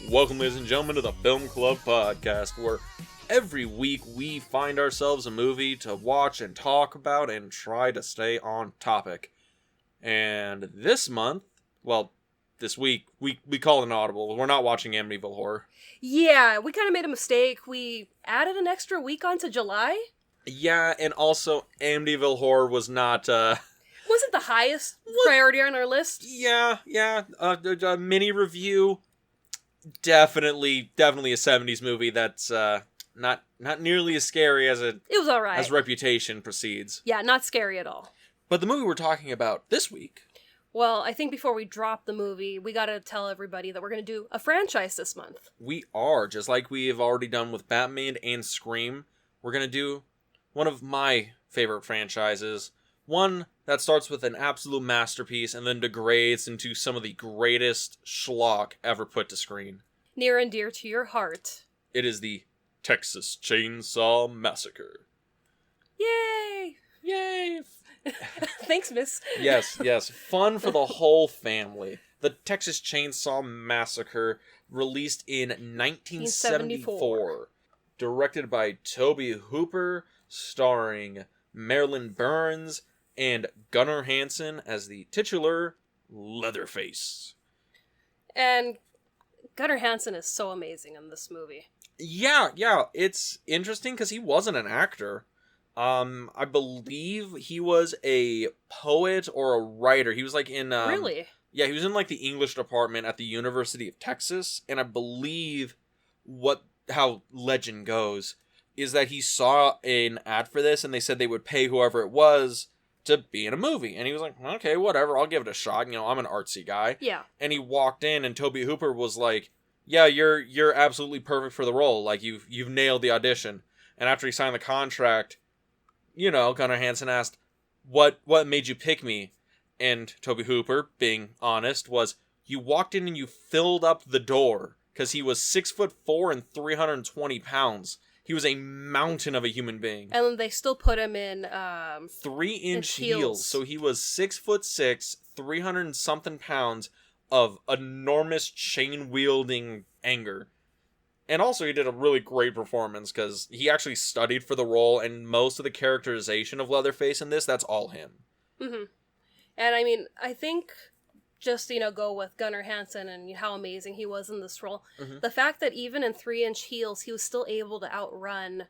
Welcome, ladies and gentlemen, to the Film Club Podcast, where every week we find ourselves a movie to watch and talk about and try to stay on topic. And this month, this week, we call it an audible. We're not watching Amityville Horror. Yeah, we kind of made a mistake. We added an extra week onto July. Yeah, and also Amityville Horror was not, wasn't the highest priority on our list. Yeah, a mini review. Definitely a 70s movie that's not nearly as scary as it was all right. As Reputation proceeds. Yeah, not scary at all. But the movie we're talking about this week. Well, I think before we drop the movie, we gotta tell everybody that we're gonna do a franchise this month. We are, just like we have already done with Batman and Scream. We're gonna do one of my favorite franchises. One that starts with an absolute masterpiece and then degrades into some of the greatest schlock ever put to screen. Near and dear to your heart. It is the Texas Chainsaw Massacre. Yay! Yay! Thanks, miss. Yes. Fun for the whole family. The Texas Chainsaw Massacre, released in 1974. Directed by Tobe Hooper, starring Marilyn Burns and Gunnar Hansen as the titular Leatherface. And Gunnar Hansen is so amazing in this movie. Yeah, it's interesting because he wasn't an actor. I believe he was a poet or a writer. He was like in... Really? Yeah, he was in like the English department at the University of Texas, and I believe how legend goes is that he saw an ad for this, and they said they would pay whoever it was to be in a movie. And he was like, okay, whatever, I'll give it a shot. You know, I'm an artsy guy. Yeah. And he walked in, and Tobe Hooper was like, yeah, you're absolutely perfect for the role. Like, you've nailed the audition. And after he signed the contract, you know, Gunnar Hansen asked, what made you pick me? And Tobe Hooper, being honest, was, you walked in and you filled up the door. Because he was 6'4" and 320 pounds. He was a mountain of a human being. And they still put him in 3-inch heels. So he was 6'6", 300 and something pounds of enormous chain-wielding anger. And also he did a really great performance because he actually studied for the role, and most of the characterization of Leatherface in this, that's all him. Mm-hmm. And I mean, I think just, go with Gunnar Hansen and how amazing he was in this role. Mm-hmm. The fact that even in 3-inch heels, he was still able to outrun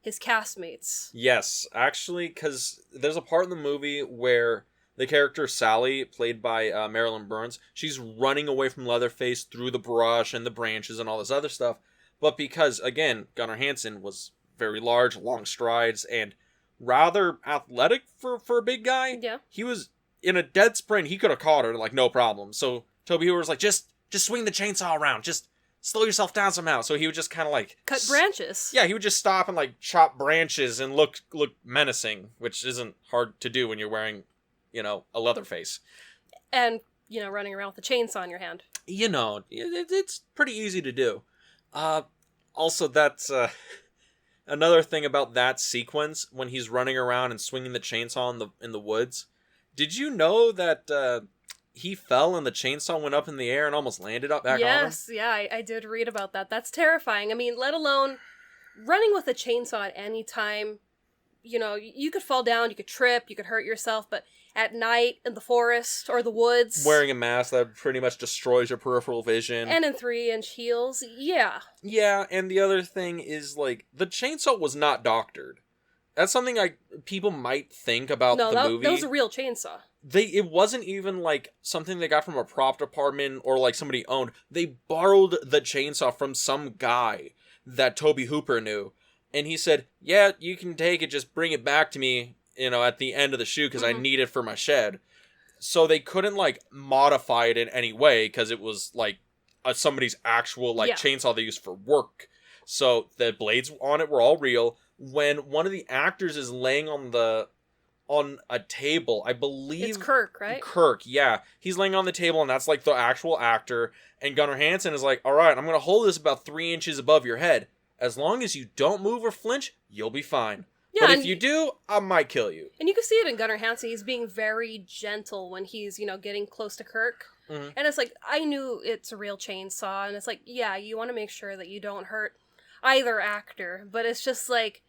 his castmates. Yes, actually, because there's a part in the movie where the character Sally, played by Marilyn Burns, she's running away from Leatherface through the brush and the branches and all this other stuff. But because, again, Gunnar Hansen was very large, long strides, and rather athletic for a big guy. Yeah. He was... in a dead sprint, he could have caught her, like, no problem. So Tobe Hooper was like, just swing the chainsaw around. Just slow yourself down somehow. So he would just kind of, like... cut branches. Yeah, he would just stop and, like, chop branches and look menacing, which isn't hard to do when you're wearing, a leather face. And, running around with a chainsaw in your hand. It's pretty easy to do. Also, that's... another thing about that sequence, when he's running around and swinging the chainsaw in the woods... Did you know that he fell and the chainsaw went up in the air and almost landed up back on him? Yes, yeah, I did read about that. That's terrifying. I mean, let alone running with a chainsaw at any time. You could fall down, you could trip, you could hurt yourself, but at night in the forest or the woods... wearing a mask that pretty much destroys your peripheral vision. And in 3-inch heels, yeah. Yeah, and the other thing is, like, the chainsaw was not doctored. That's something people might think about the movie. No, that was a real chainsaw. It wasn't even, like, something they got from a prop department or, like, somebody owned. They borrowed the chainsaw from some guy that Tobe Hooper knew. And he said, yeah, you can take it, just bring it back to me, at the end of the shoot, because I need it for my shed. So they couldn't, like, modify it in any way, because it was, like, somebody's actual, like, chainsaw they used for work. So the blades on it were all real. When one of the actors is laying on a table, I believe... It's Kirk, right? Kirk, yeah. He's laying on the table, and that's, like, the actual actor. And Gunnar Hansen is like, all right, I'm going to hold this about 3 inches above your head. As long as you don't move or flinch, you'll be fine. Yeah, but if you do, I might kill you. And you can see it in Gunnar Hansen. He's being very gentle when he's, getting close to Kirk. Mm-hmm. And it's like, I knew it's a real chainsaw, and it's like, yeah, you want to make sure that you don't hurt either actor, but it's just like,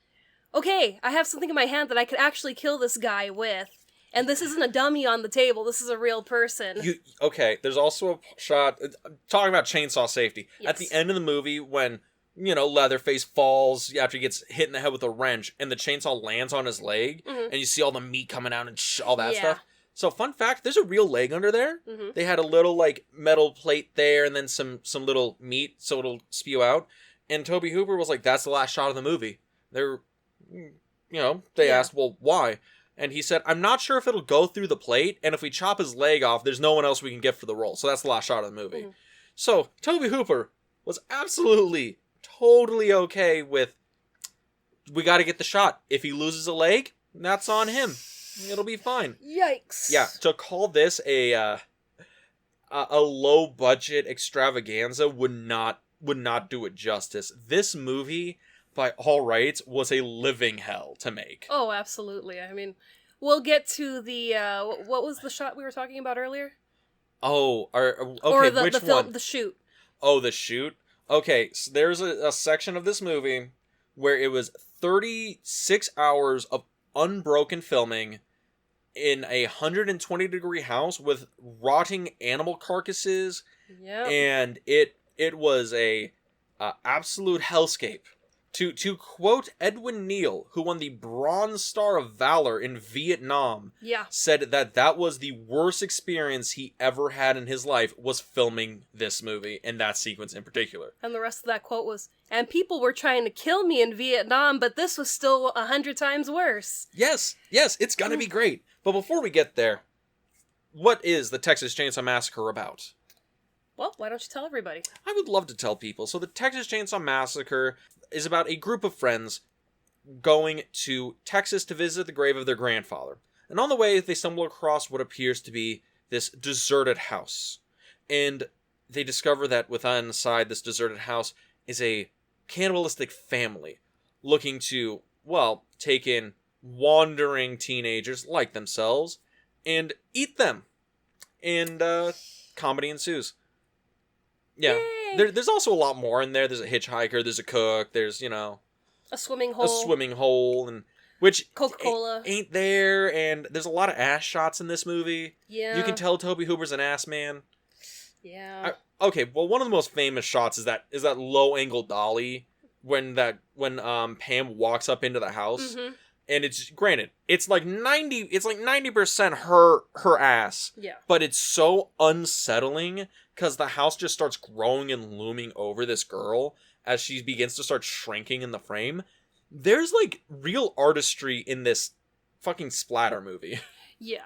okay, I have something in my hand that I could actually kill this guy with, and this isn't a dummy on the table, this is a real person. Okay, there's also a shot, talking about chainsaw safety, Yes. at the end of the movie when, Leatherface falls after he gets hit in the head with a wrench, and the chainsaw lands on his leg, and you see all the meat coming out and all that stuff. So, fun fact, there's a real leg under there. They had a little, metal plate there, and then some little meat, so it'll spew out. And Tobe Hooper was like, that's the last shot of the movie. They asked, well, why? And he said, I'm not sure if it'll go through the plate, and if we chop his leg off, there's no one else we can get for the role. So that's the last shot of the movie. So, Tobe Hooper was absolutely, totally okay with, we gotta get the shot. If he loses a leg, that's on him. It'll be fine. Yikes. Yeah, to call this a low-budget extravaganza would not do it justice. This movie, by all rights, was a living hell to make. Oh, absolutely. I mean, we'll get to the, what was the shot we were talking about earlier? Oh, okay, or which the film, one? the shoot. Oh, the shoot? Okay, so there's a section of this movie where it was 36 hours of unbroken filming in a 120-degree house with rotting animal carcasses. Yeah. And it was a absolute hellscape. To quote Edwin Neal, who won the Bronze Star of Valor in Vietnam, said that was the worst experience he ever had in his life, was filming this movie, and that sequence in particular. And the rest of that quote was, and people were trying to kill me in Vietnam, but this was still 100 times worse. Yes, it's gonna be great. But before we get there, what is the Texas Chainsaw Massacre about? Well, why don't you tell everybody? I would love to tell people. So the Texas Chainsaw Massacre is about a group of friends going to Texas to visit the grave of their grandfather. And on the way, they stumble across what appears to be this deserted house. And they discover that within inside this deserted house is a cannibalistic family looking to, well, take in wandering teenagers like themselves and eat them. And comedy ensues. Yeah. There's also a lot more in there. There's a hitchhiker, there's a cook, there's, a swimming hole, and which Coca-Cola ain't there, and there's a lot of ass shots in this movie. Yeah. You can tell Tobe Hooper's an ass man. Yeah. Okay, well, one of the most famous shots is that low angle dolly when Pam walks up into the house. Mm-hmm. And it's like 90% her ass. Yeah. But it's so unsettling because the house just starts growing and looming over this girl as she begins to start shrinking in the frame. There's real artistry in this fucking splatter movie. Yeah.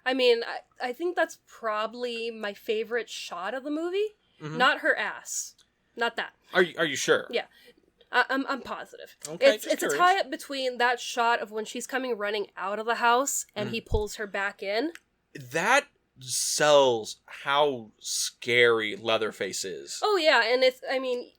I mean, I think that's probably my favorite shot of the movie. Mm-hmm. Not her ass. Not that. Are you sure? Yeah. I'm positive. Okay, it's a tie-up between that shot of when she's coming running out of the house and he pulls her back in. That sells how scary Leatherface is. Oh yeah, and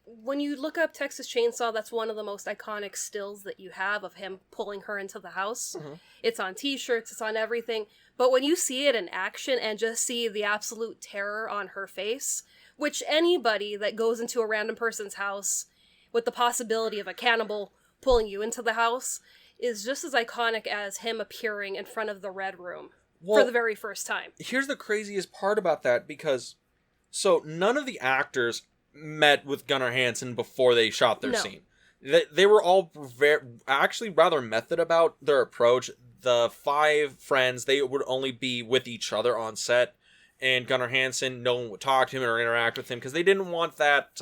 when you look up Texas Chainsaw, that's one of the most iconic stills that you have of him pulling her into the house. Mm-hmm. It's on t-shirts, it's on everything. But when you see it in action and just see the absolute terror on her face, which anybody that goes into a random person's house with the possibility of a cannibal pulling you into the house is just as iconic as him appearing in front of the Red Room for the very first time. Here's the craziest part about that, because none of the actors met with Gunnar Hansen before they shot their scene. They were all actually rather method about their approach. The 5 friends, they would only be with each other on set, and Gunnar Hansen, no one would talk to him or interact with him because they didn't want that.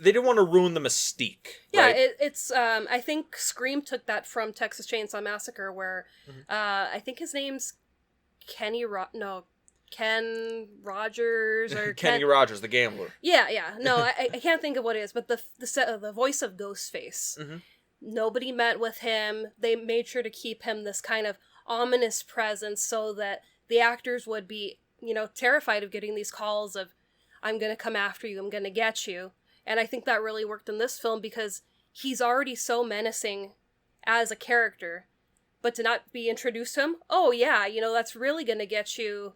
They didn't want to ruin the mystique. Yeah, right? it's. I think Scream took that from Texas Chainsaw Massacre, where I think his name's Ken Rogers or Kenny Rogers, the gambler. Yeah. No, I can't think of what it is, but the voice of Ghostface. Mm-hmm. Nobody met with him. They made sure to keep him this kind of ominous presence so that the actors would be, terrified of getting these calls of, "I'm gonna come after you. I'm gonna get you." And I think that really worked in this film because he's already so menacing as a character, but to not be introduced to him, oh yeah, that's really gonna get you,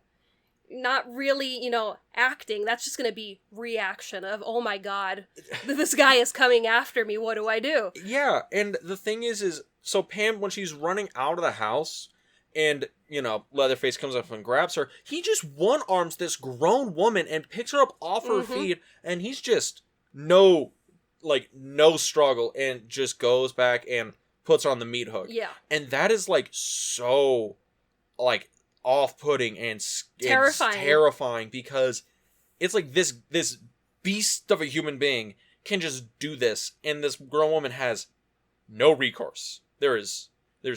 not really, acting. That's just going to be reaction of, oh my god, this guy is coming after me. What do I do? Yeah, and the thing is so Pam, when she's running out of the house and, Leatherface comes up and grabs her, he just one-arms this grown woman and picks her up off her feet, and he's just no struggle, and just goes back and puts her on the meat hook. Yeah. And that is, so, off-putting and terrifying, because it's like this beast of a human being can just do this, and this grown woman has no recourse. There's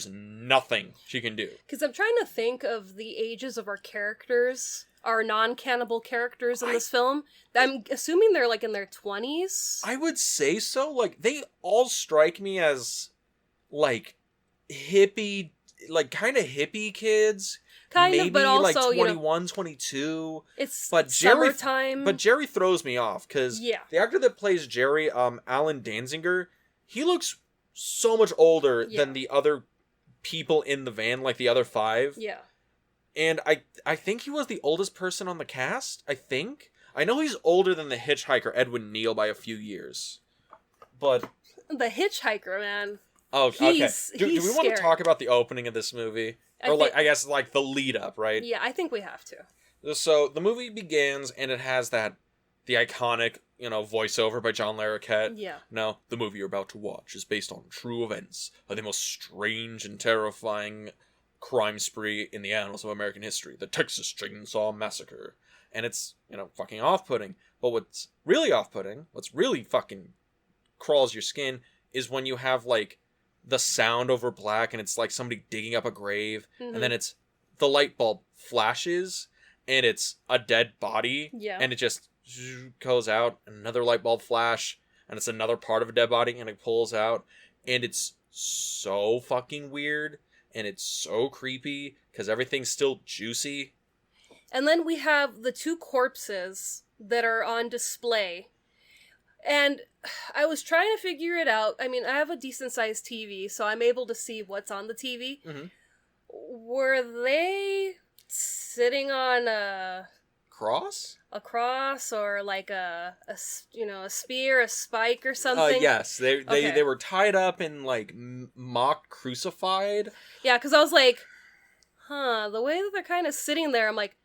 nothing she can do. Because I'm trying to think of the ages of our characters, our non-cannibal characters in this film. I'm assuming they're in their 20s. I would say so. They all strike me as hippie, kind of hippie kids. Maybe, but also 21, 22. It's Jerry, summertime. But Jerry throws me off because the actor that plays Jerry, Alan Danziger, he looks so much older than the other people in the van, the other 5. Yeah. And I think he was the oldest person on the cast, I think. I know he's older than the hitchhiker, Edwin Neal, by a few years. But... The hitchhiker, man. Oh, okay. Do we want scary. to talk about the opening of this movie? I guess the lead up, right? Yeah, I think we have to. So the movie begins, and it has the iconic, voiceover by John Larroquette. Yeah. Now, the movie you're about to watch is based on true events of the most strange and terrifying crime spree in the annals of American history, the Texas Chainsaw Massacre. And it's, fucking off-putting. But what's really off-putting, what's really fucking crawls your skin, is when you have, the sound over black, and it's somebody digging up a grave, and then it's the light bulb flashes, and it's a dead body, and it just goes out, and another light bulb flash, and it's another part of a dead body, and it pulls out, and it's so fucking weird, and it's so creepy, because everything's still juicy. And then we have the 2 corpses that are on display. And I was trying to figure it out. I mean, I have a decent-sized TV, so I'm able to see what's on the TV. Mm-hmm. Were they sitting on a cross? A cross, or a spear, a spike, or something? Yes, they were tied up and mock crucified. Yeah, because I was like, the way that they're kind of sitting there, I'm like,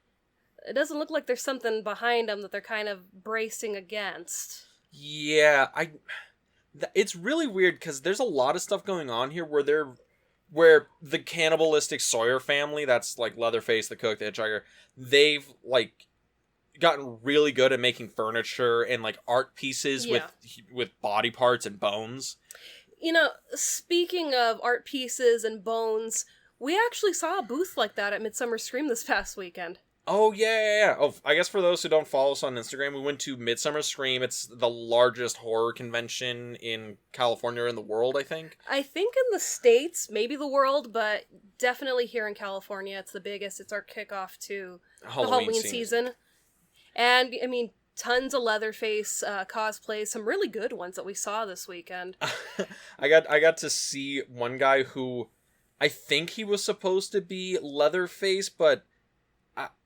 it doesn't look like there's something behind them that they're kind of bracing against. Yeah, it's really weird because there's a lot of stuff going on here where the cannibalistic Sawyer family, that's Leatherface, the cook, the hitchhiker, they've gotten really good at making furniture and art pieces with body parts and bones. Speaking of art pieces and bones, we actually saw a booth like that at Midsummer Scream this past weekend. Oh, yeah. Oh, I guess for those who don't follow us on Instagram, we went to Midsummer Scream. It's the largest horror convention in California or in the world, I think. I think in the States, maybe the world, but definitely here in California, it's the biggest. It's our kickoff to the Halloween season. And, I mean, tons of Leatherface cosplays, some really good ones that we saw this weekend. I got to see one guy who, I think he was supposed to be Leatherface, but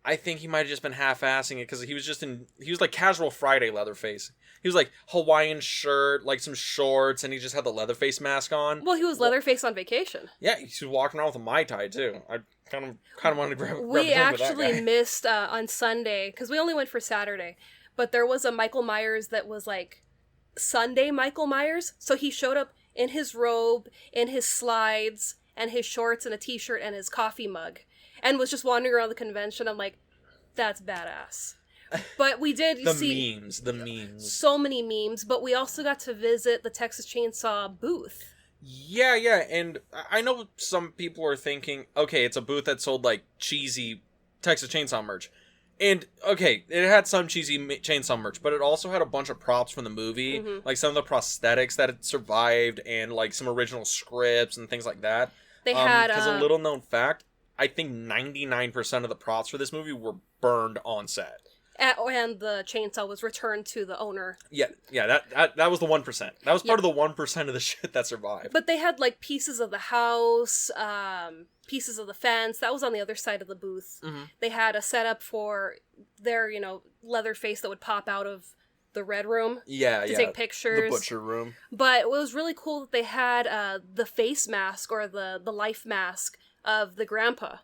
I think he might have just been half-assing it, because he was casual Friday Leatherface. He was Hawaiian shirt, some shorts, and he just had the Leatherface mask on. Well, he was Leatherface on vacation. Yeah, he was walking around with a Mai Tai, too. I kind of wanted to grab We actually missed on Sunday, because we only went for Saturday, but there was a Michael Myers that was Sunday Michael Myers, so he showed up in his robe, in his slides, and his shorts, and a t-shirt, and his coffee mug. And was just wandering around the convention. I'm like, that's badass. But we did see... The memes. So many memes, but we also got to visit the Texas Chainsaw booth. Yeah, and I know some people are thinking, okay, it's a booth that sold, cheesy Texas Chainsaw merch. And, okay, it had some cheesy chainsaw merch, but it also had a bunch of props from the movie, some of the prosthetics that had survived, and, some original scripts and things like that. They had... Because a little-known fact... I think 99% of the props for this movie were burned on set. And the chainsaw was returned to the owner. Yeah, that was the 1%. That was part of the 1% of the shit that survived. But they had, like, pieces of the house, pieces of the fence. That was on the other side of the booth. Mm-hmm. They had a setup for their, Leatherface that would pop out of the red room. To take pictures. The butcher room. But it was really cool that they had the face mask, or the life mask of the grandpa.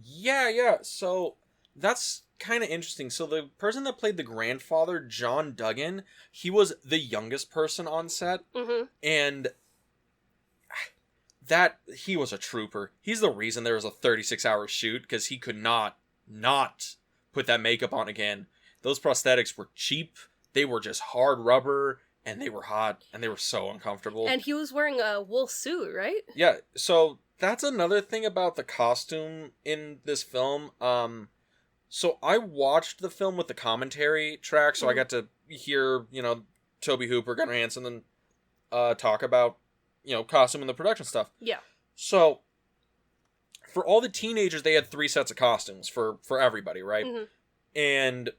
Yeah. So, that's kind of interesting. So the person that played the grandfather, John Duggan, he was the youngest person on set, and he was a trooper. He's the reason there was a 36-hour shoot, because he could not put that makeup on again. Those prosthetics were cheap. They were just hard rubber, and they were hot, and they were so uncomfortable. And he was wearing a wool suit, right? Yeah. So that's another thing about the costume in this film. So I watched the film with the commentary track, so I got to hear, Tobe Hooper, Gunnar Hansen, and talk about, costume and the production stuff. Yeah. So, for all the teenagers, they had 3 sets of costumes for everybody, right? Mm-hmm. And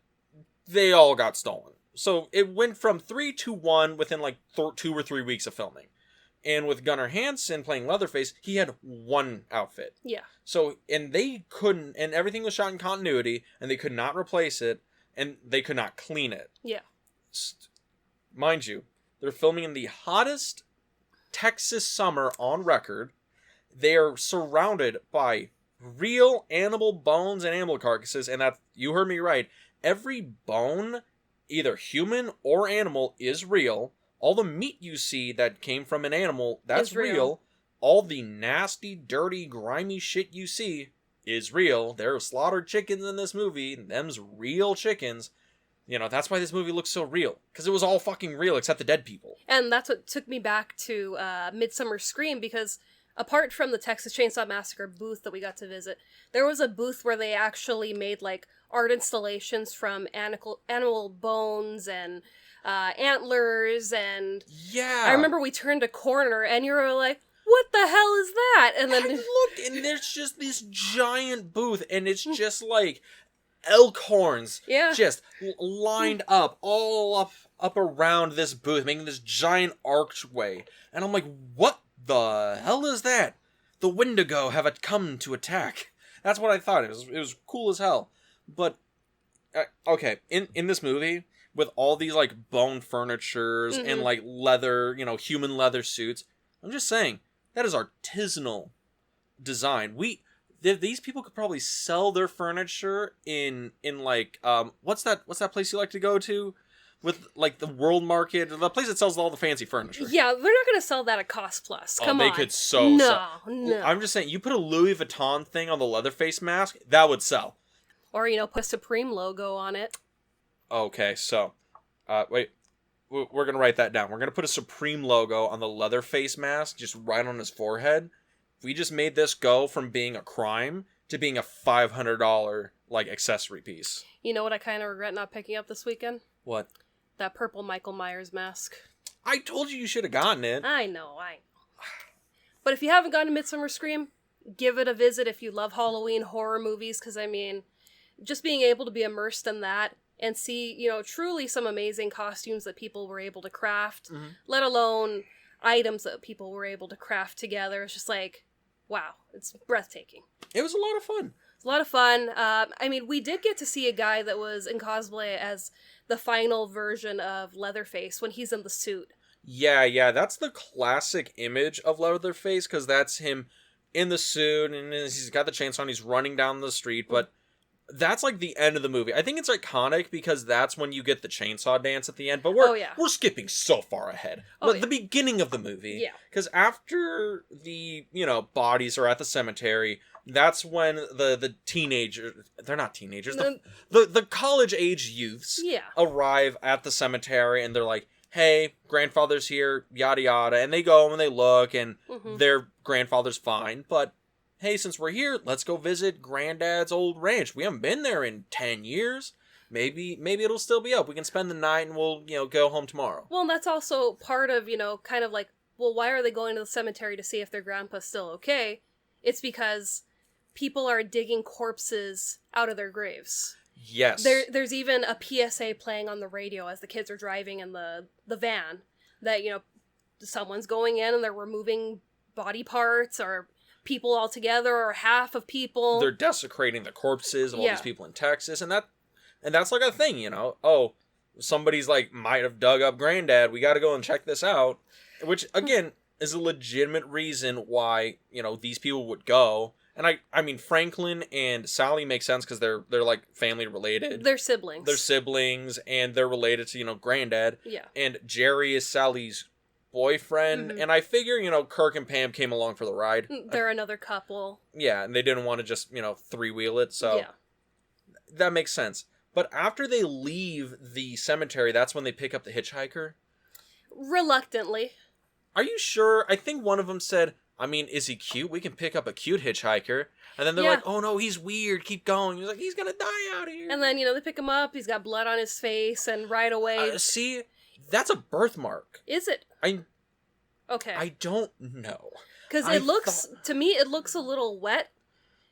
they all got stolen. So, it went from 3 to 1 within, 2 or 3 weeks of filming. And with Gunnar Hansen playing Leatherface, he had 1 outfit. Yeah. So, and they couldn't, and everything was shot in continuity, and they could not replace it, and they could not clean it. Yeah. Mind you, they're filming in the hottest Texas summer on record. They are surrounded by real animal bones and animal carcasses, and that, you heard me right, every bone, either human or animal, is real. All the meat you see that came from an animal, that's real. All the nasty, dirty, grimy shit you see is real. There are slaughtered chickens in this movie, and them's real chickens. That's why this movie looks so real. Because it was all fucking real, except the dead people. And that's what took me back to Midsummer Scream, because apart from the Texas Chainsaw Massacre booth that we got to visit, there was a booth where they actually made, art installations from animal bones and antlers, and yeah, I remember we turned a corner and you were like, what the hell is that? And then I looked, and there's just this giant booth, and it's just elk horns, just lined up all up around this booth, making this giant archway. And I'm like, what the hell is that? The Wendigo have it come to attack. That's what I thought. It was cool as hell. But okay, in this movie, with all these bone furnitures and leather, human leather suits, I'm just saying, that is artisanal design. These people could probably sell their furniture in what's that place you like to go to with the World Market, the place that sells all the fancy furniture. Yeah, they're not going to sell that at Cost Plus. Come on. They could sell. No. I'm just saying, you put a Louis Vuitton thing on the Leatherface mask, that would sell. Or put a Supreme logo on it. Okay, so wait. We're going to write that down. We're going to put a Supreme logo on the Leatherface mask, just right on his forehead. We just made this go from being a crime to being a $500 accessory piece. You know what I kind of regret not picking up this weekend? What? That purple Michael Myers mask. I told you should have gotten it. I know. But if you haven't gotten Midsummer Scream, give it a visit if you love Halloween horror movies, because just being able to be immersed in that and see, truly some amazing costumes that people were able to craft, let alone items that people were able to craft together. It's just wow, it's breathtaking. It was a lot of fun. It's a lot of fun. We did get to see a guy that was in cosplay as the final version of Leatherface when he's in the suit. Yeah, that's the classic image of Leatherface, because that's him in the suit, and he's got the chainsaw, and he's running down the street, but that's the end of the movie. I think it's iconic because that's when you get the chainsaw dance at the end, but we're skipping so far ahead. The beginning of the movie. Yeah. Because after the, bodies are at the cemetery, that's when the teenagers, they're not teenagers, the college-age youths arrive at the cemetery, and they're like, hey, grandfather's here, yada yada, and they go and they look, and their grandfather's fine, but hey, since we're here, let's go visit Granddad's old ranch. We haven't been there in 10 years. Maybe it'll still be up. We can spend the night and we'll, go home tomorrow. Well, and that's also part of, kind of why are they going to the cemetery to see if their grandpa's still okay? It's because people are digging corpses out of their graves. Yes. There's even a PSA playing on the radio as the kids are driving in the van that, someone's going in and they're removing body parts or people altogether or half of people. They're desecrating the corpses of all these people in Texas, and that's like a thing, Oh, somebody's like might have dug up Granddad. We got to go and check this out, which again is a legitimate reason why these people would go. And I mean Franklin and Sally make sense because they're like family related. They're siblings. They're siblings, and they're related to Granddad. Yeah. And Jerry is Sally's boyfriend, and I figure Kirk and Pam came along for the ride. They're another couple. Yeah, and they didn't want to just three-wheel it, so that makes sense. But after they leave the cemetery, that's when they pick up the hitchhiker. Reluctantly. Are you sure? I think one of them said, I mean, is he cute? We can pick up a cute hitchhiker. And then they're like, oh no, he's weird. Keep going. He's like, he's gonna die out here. And then, they pick him up. He's got blood on his face. And right away... see, that's a birthmark. Is it? Okay. I don't know. Because to me, it looks a little wet.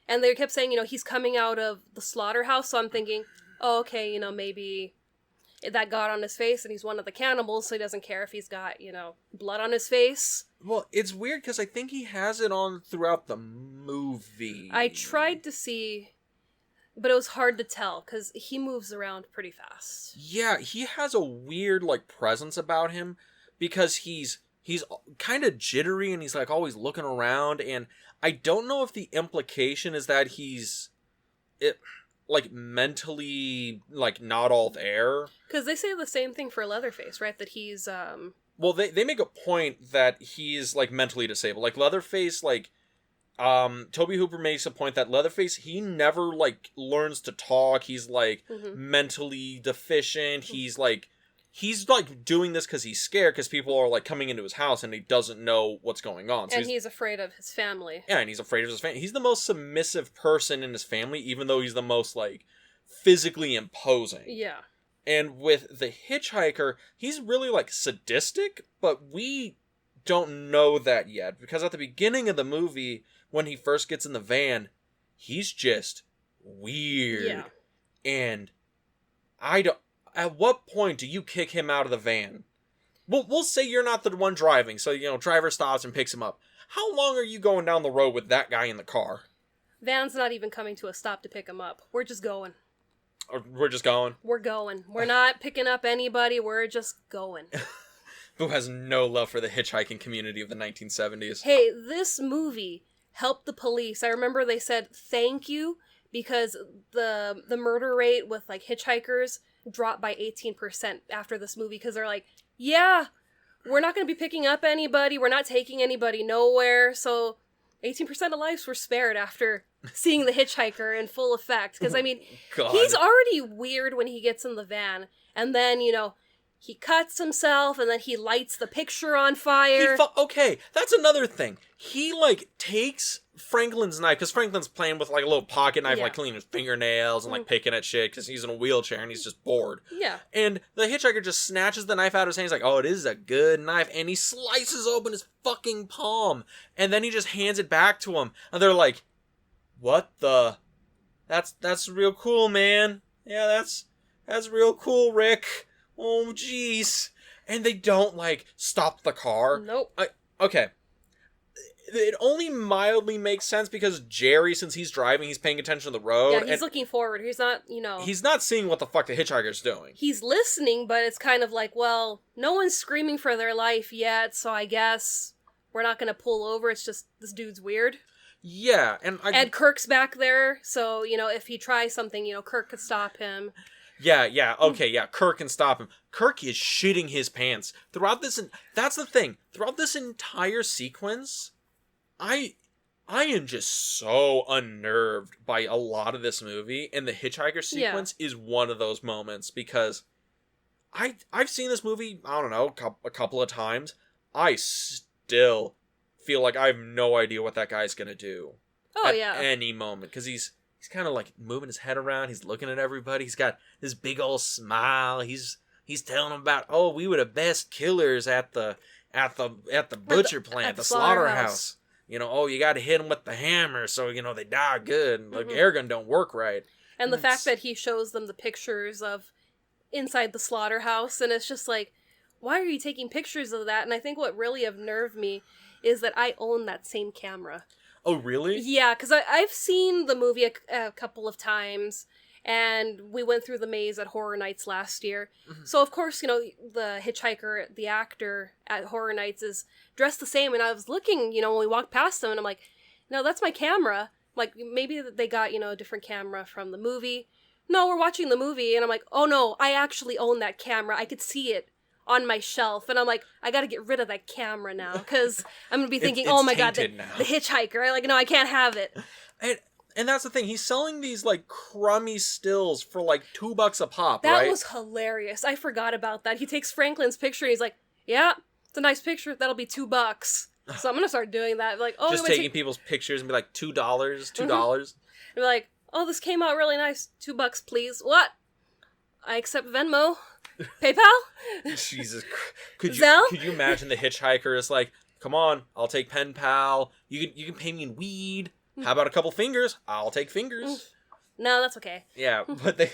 And they kept saying, he's coming out of the slaughterhouse. So I'm thinking, oh, okay, maybe that got on his face and he's one of the cannibals, so he doesn't care if he's got, blood on his face. Well, it's weird because I think he has it on throughout the movie. I tried to see, but it was hard to tell because he moves around pretty fast. Yeah, he has a weird, presence about him because he's kind of jittery and he's, always looking around, and I don't know if the implication is that he's... mentally, not all there. Because they say the same thing for Leatherface, right? That he's, Well, they make a point that he's, mentally disabled. Leatherface, Toby Hooper makes a point that Leatherface, he never, learns to talk. He's, mentally deficient. He's doing this because he's scared because people are, coming into his house and he doesn't know what's going on. So and he's afraid of his family. Yeah, and he's afraid of his family. He's the most submissive person in his family, even though he's the most, physically imposing. Yeah. And with the hitchhiker, he's really, sadistic, but we don't know that yet. Because at the beginning of the movie, when he first gets in the van, he's just weird. Yeah. And at what point do you kick him out of the van? We'll say you're not the one driving, so, driver stops and picks him up. How long are you going down the road with that guy in the car? Van's not even coming to a stop to pick him up. We're just going. Or we're just going? We're going. We're not picking up anybody. We're just going. Who has no love for the hitchhiking community of the 1970s? Hey, this movie helped the police. I remember they said thank you because the murder rate with, hitchhikers dropped by 18% after this movie because they're like, yeah, we're not going to be picking up anybody. We're not taking anybody nowhere. So 18% of lives were spared after seeing the hitchhiker in full effect. Because, I mean, he's already weird when he gets in the van. And then, he cuts himself and then he lights the picture on fire. Okay, that's another thing. He, takes Franklin's knife, because Franklin's playing with, a little pocket knife, cleaning his fingernails and, picking at shit, because he's in a wheelchair and he's just bored. Yeah. And the hitchhiker just snatches the knife out of his hand. He's like, oh, it is a good knife. And he slices open his fucking palm. And then he just hands it back to him. And they're like, what the... That's real cool, man. Yeah, that's real cool, Rick. Oh, jeez. And they don't, stop the car. Nope. Okay. It only mildly makes sense because Jerry, since he's driving, he's paying attention to the road. Yeah, he's looking forward. He's not, He's not seeing what the fuck the hitchhiker's doing. He's listening, but it's kind of like, well, no one's screaming for their life yet, so I guess we're not going to pull over. It's just, this dude's weird. Yeah, and Kirk's back there, so, if he tries something, Kirk could stop him. Yeah, okay, yeah, Kirk can stop him. Kirk is shitting his pants. That's the thing. Throughout this entire sequence, I am just so unnerved by a lot of this movie, and the hitchhiker sequence is one of those moments, because I've seen this movie, I don't know, a couple of times. I still feel like I have no idea what that guy's gonna do. Oh, yeah. At any moment, because he's kind of moving his head around. He's looking at everybody. He's got this big old smile. He's telling them about, oh, we were the best killers at the butcher plant, the slaughterhouse. Oh, you got to hit them with the hammer so they die good. And, air gun don't work right. And the fact that he shows them the pictures of inside the slaughterhouse, and it's just like, why are you taking pictures of that? And I think what really unnerved me is that I own that same camera. Oh, really? Yeah, because I've seen the movie a couple of times, and we went through the maze at Horror Nights last year. Mm-hmm. So, of course, the hitchhiker, the actor at Horror Nights is dressed the same, and I was looking, when we walked past them, and I'm like, no, that's my camera. Like, maybe they got, a different camera from the movie. No, we're watching the movie, and I'm like, oh no, I actually own that camera. I could see it on my shelf, and I'm like, I gotta get rid of that camera now, because I'm gonna be thinking, it's oh my god, now. The hitchhiker. No, I can't have it. And that's the thing, he's selling these, crummy stills for, $2 a pop, that right? That was hilarious. I forgot about that. He takes Franklin's picture, and he's like, yeah, it's a nice picture, that'll be $2. So I'm gonna start doing that. Just taking people's pictures and be like, $2, $2. Mm-hmm. And be like, oh, this came out really nice, $2, please. What? I accept Venmo. PayPal? Jesus Christ. Could you imagine the hitchhiker is like, come on, I'll take pen pal. You can pay me in weed. How about a couple fingers? I'll take fingers. No, that's okay. Yeah, but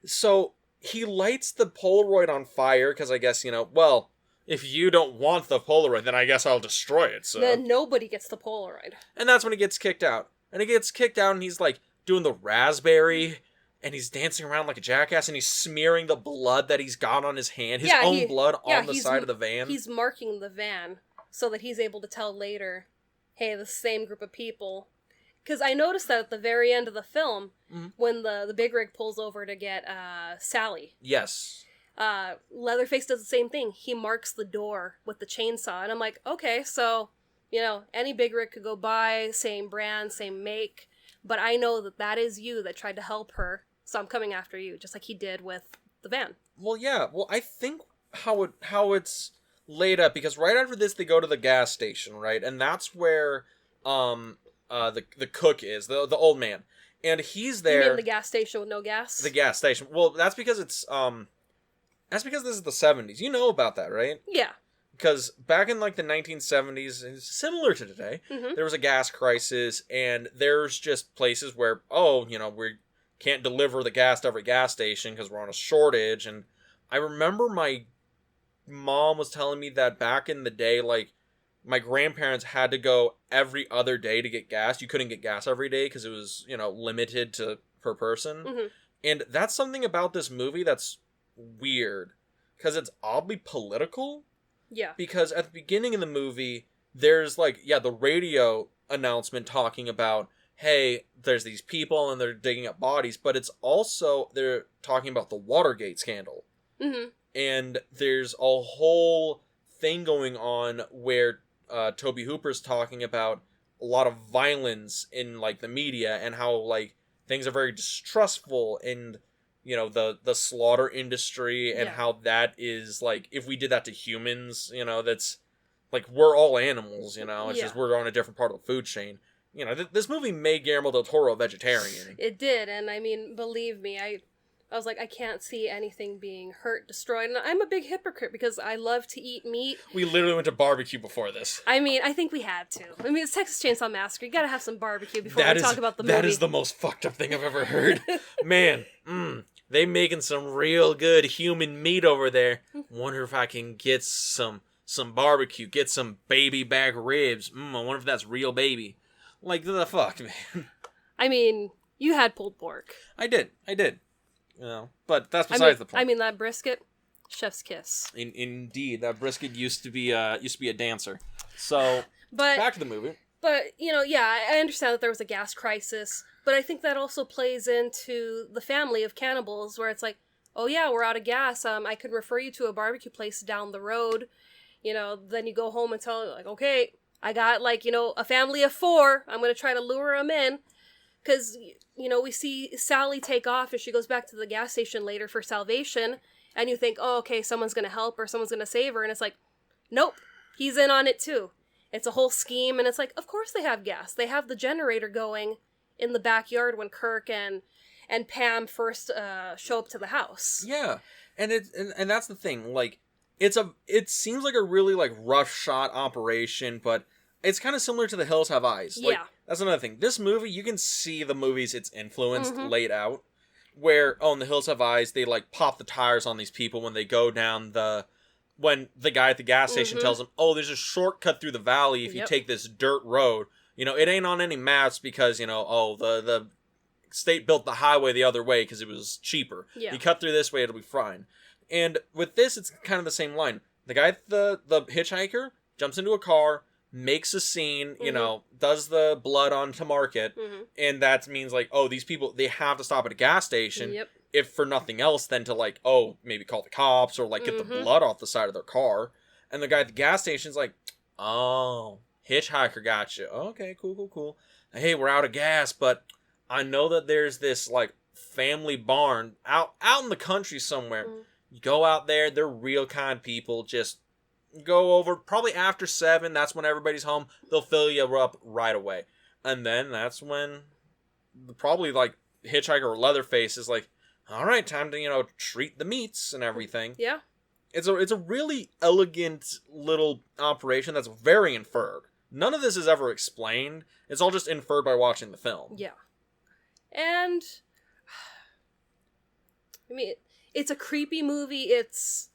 so he lights the Polaroid on fire because I guess, well, if you don't want the Polaroid, then I guess I'll destroy it. So then nobody gets the Polaroid. And that's when he gets kicked out. And he gets kicked out and he's doing the raspberry. And he's dancing around like a jackass, and he's smearing the blood that he's got on his hand, his own blood on the side of the van. He's marking the van so that he's able to tell later, hey, the same group of people. Because I noticed that at the very end of the film, when the big rig pulls over to get Sally. Yes. Leatherface does the same thing. He marks the door with the chainsaw. And I'm like, okay, so, any big rig could go by, same brand, same make. But I know that is you that tried to help her, so I'm coming after you, just like he did with the van. Well, yeah. Well, I think how it's laid up, because right after this, they go to the gas station, right? And that's where the cook is, the old man. And he's there. You mean the gas station with no gas? The gas station. Well, that's because this is the 70s. You know about that, right? Yeah. Because back in the 1970s, it's similar to today, there was a gas crisis, and there's just places where, we can't deliver the gas to every gas station because we're on a shortage. And I remember my mom was telling me that back in the day, my grandparents had to go every other day to get gas. You couldn't get gas every day because it was, limited to per person. Mm-hmm. And that's something about this movie that's weird, because it's oddly political. Yeah. Because at the beginning of the movie, there's the radio announcement talking about, hey, there's these people and they're digging up bodies, but it's also, they're talking about the Watergate scandal. Mm-hmm. And there's a whole thing going on where Tobe Hooper's talking about a lot of violence in the media, and how things are very distrustful, and the slaughter industry, and how that is if we did that to humans, that's we're all animals, it's just we're on a different part of the food chain. This movie made Guillermo del Toro a vegetarian. It did, and I mean, believe me, I was like, I can't see anything being hurt, destroyed, and I'm a big hypocrite because I love to eat meat. We literally went to barbecue before this. I mean, I think we had to. I mean, it's Texas Chainsaw Massacre. You gotta have some barbecue before we talk about the movie. That is the most fucked up thing I've ever heard. Man, they making some real good human meat over there. Wonder if I can get some barbecue, get some baby back ribs. I wonder if that's real baby. The fuck, man. I mean, you had pulled pork. I did. But that's besides the point. I mean, that brisket, chef's kiss. Indeed, that brisket used to be a dancer. So, back to the movie. But, I understand that there was a gas crisis, but I think that also plays into the family of cannibals, where it's like, oh yeah, we're out of gas, I could refer you to a barbecue place down the road, then you go home and tell, okay, I got, a family of 4, I'm going to try to lure them in, because, we see Sally take off, and she goes back to the gas station later for salvation, and you think, oh, okay, someone's going to help her, someone's going to save her, and it's like, nope, he's in on it too. It's a whole scheme, and it's like, of course they have gas. They have the generator going in the backyard when Kirk and Pam first show up to the house. Yeah, and that's the thing. It seems like a really rough shot operation, but it's kind of similar to The Hills Have Eyes. Yeah, that's another thing. This movie, you can see the movies it's influenced laid out. where, oh, in The Hills Have Eyes, they, like, pop the tires on these people when they go down when the guy at the gas station tells them, oh, there's a shortcut through the valley if you take this dirt road. You know, it ain't on any maps because, you know, oh, the state built the highway the other way because it was cheaper. Yeah. You cut through this way, it'll be fine. And with this, it's kind of the same line. The guy, the hitchhiker, jumps into a car, makes a scene, you know, does the blood onto market, and that means, like, oh, these people, they have to stop at a gas station, if for nothing else than to, like, oh, maybe call the cops, or, like, get the blood off the side of their car. And the guy at the gas station's like, oh, hitchhiker got you. Okay, cool. Hey, we're out of gas, but I know that there's this, like, family barn out in the country somewhere. You go out there, they're real kind people, just go over, probably after 7, that's when everybody's home, they'll fill you up right away. And then that's when probably, like, hitchhiker or Leatherface is like, alright, time to, you know, treat the meats and everything. Yeah. It's a really elegant little operation that's very inferred. None of this is ever explained. It's all just inferred by watching the film. Yeah. And, I mean, it's a creepy movie. It's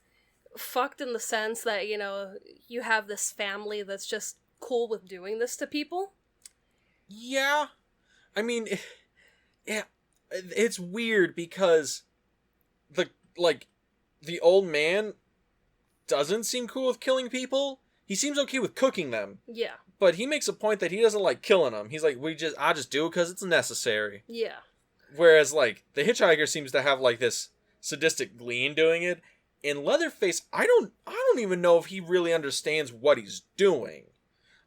fucked in the sense that, you know, you have this family that's just cool with doing this to people. Yeah. I mean, yeah, it's weird because the old man doesn't seem cool with killing people. He seems okay with cooking them. Yeah. But he makes a point that he doesn't like killing them. He's like, I just do it because it's necessary. Yeah. Whereas, like, the hitchhiker seems to have, like, this sadistic glee in doing it. In Leatherface, I don't even know if he really understands what he's doing.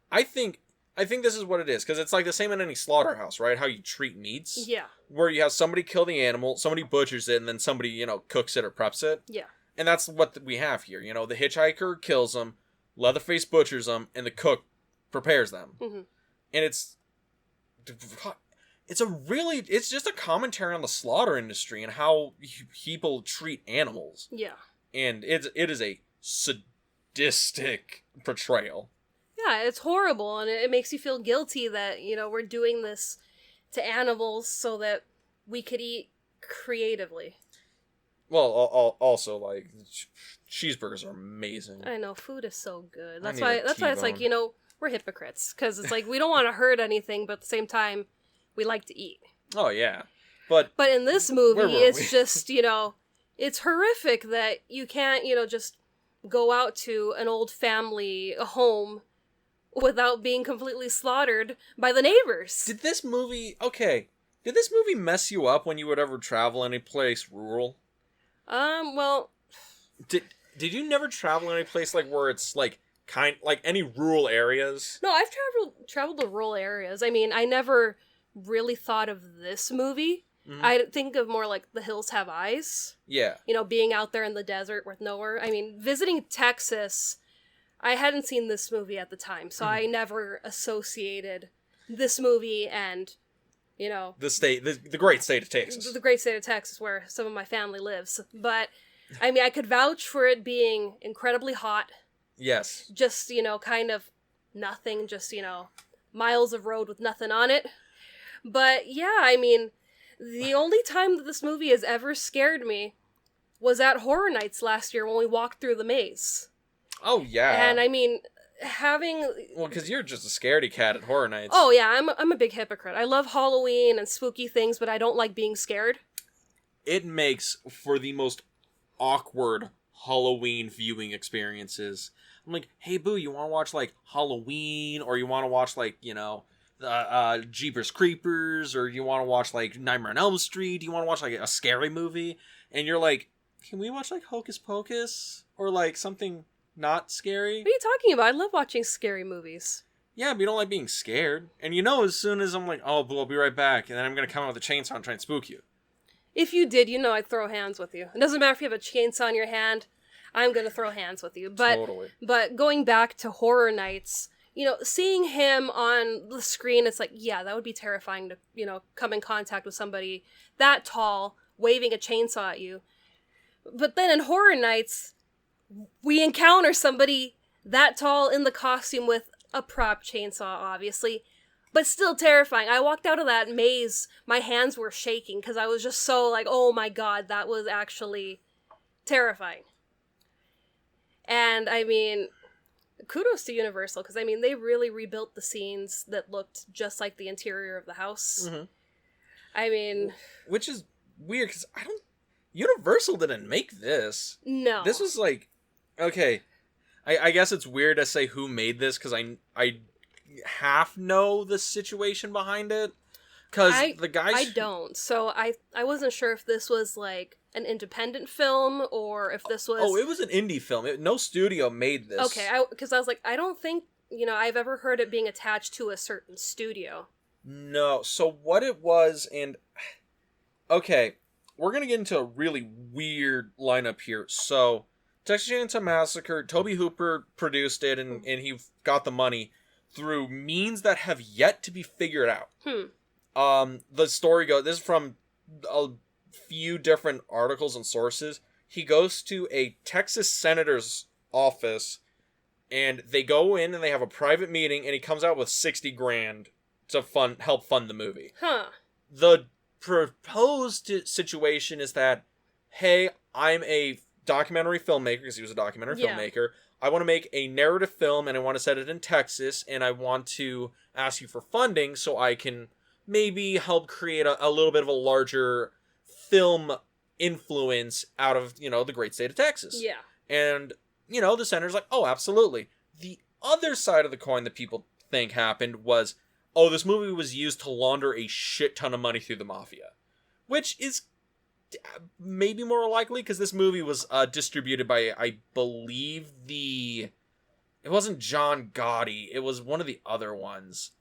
I think this is what it is, because it's like the same in any slaughterhouse, right? How you treat meats. Yeah. Where you have somebody kill the animal, somebody butchers it, and then somebody, you know, cooks it or preps it. Yeah. And that's what we have here. You know, the hitchhiker kills them, Leatherface butchers them, and the cook prepares them. Mm-hmm. And it's just a commentary on the slaughter industry and how people treat animals. Yeah. And it is a sadistic portrayal. Yeah, it's horrible, and it makes you feel guilty that, you know, we're doing this to animals so that we could eat creatively. Well, also, like, cheeseburgers are amazing. I know, food is so good. That's why it's like, you know, we're hypocrites, because it's like we don't want to hurt anything, but at the same time, we like to eat. Oh, yeah. But in this movie, it's just, you know, it's horrific that you can't, you know, just go out to an old family home without being completely slaughtered by the neighbors. Did this movie mess you up when you would ever travel any place rural? Well, Did you never travel any place like where it's like any rural areas? No, I've traveled to rural areas. I mean, I never really thought of this movie. Mm-hmm. I think of more like The Hills Have Eyes. Yeah. You know, being out there in the desert with nowhere. I mean, visiting Texas, I hadn't seen this movie at the time, so I never associated this movie and, you know, the great state of Texas. The great state of Texas, where some of my family lives. But, I mean, I could vouch for it being incredibly hot. Yes. Just, you know, kind of nothing, just, you know, miles of road with nothing on it. But, yeah, I mean, the only time that this movie has ever scared me was at Horror Nights last year when we walked through the maze. Oh, yeah. And, I mean, Well, because you're just a scaredy cat at Horror Nights. Oh, yeah, I'm a big hypocrite. I love Halloween and spooky things, but I don't like being scared. It makes for the most awkward Halloween viewing experiences. I'm like, hey, boo, you want to watch, like, Halloween? Or you want to watch, like, you know, Jeepers Creepers? Or you want to watch, like, Nightmare on Elm Street? Do you want to watch, like, a scary movie? And you're like, can we watch, like, Hocus Pocus? Or, like, something not scary? What are you talking about? I love watching scary movies. Yeah, but you don't like being scared. And you know, as soon as I'm like, oh, I'll be right back, and then I'm going to come out with a chainsaw and try and spook you. If you did, you know I'd throw hands with you. It doesn't matter if you have a chainsaw in your hand, I'm going to throw hands with you. But, totally. But going back to Horror Nights, you know, seeing him on the screen, it's like, yeah, that would be terrifying to, you know, come in contact with somebody that tall, waving a chainsaw at you. But then in Horror Nights, we encounter somebody that tall in the costume with a prop chainsaw, obviously, but still terrifying. I walked out of that maze, my hands were shaking because I was just so like, oh my god, that was actually terrifying. And I mean, kudos to Universal, because I mean, they really rebuilt the scenes that looked just like the interior of the house. Mm-hmm. I mean, which is weird because Universal didn't make this. No, this was like, okay, I guess it's weird to say who made this because I half know the situation behind it, because the guys I don't, so I wasn't sure if this was like an independent film or if this was... Oh, it was an indie film. No studio made this. Okay, because I was like, I don't think, I've ever heard it being attached to a certain studio. No, so what it was, and... Okay, we're gonna get into a really weird lineup here. So, Texas Chainsaw Massacre, Tobe Hooper produced it, and he got the money through means that have yet to be figured out. The story goes... This is from a few different articles and sources. He goes to a Texas senator's office, and they go in and they have a private meeting, and he comes out with $60,000 to help fund the movie. The proposed situation is that, hey, I'm a documentary filmmaker, because he was a documentary filmmaker. I want to make a narrative film, and I want to set it in Texas, and I want to ask you for funding so I can maybe help create a little bit of a larger film influence out of, the great state of Texas. Yeah. And, the senator's like, oh, absolutely. The other side of the coin that people think happened was, oh, this movie was used to launder a shit ton of money through the mafia. Which is maybe more likely, because this movie was distributed by, I believe, it wasn't John Gotti. It was one of the other ones.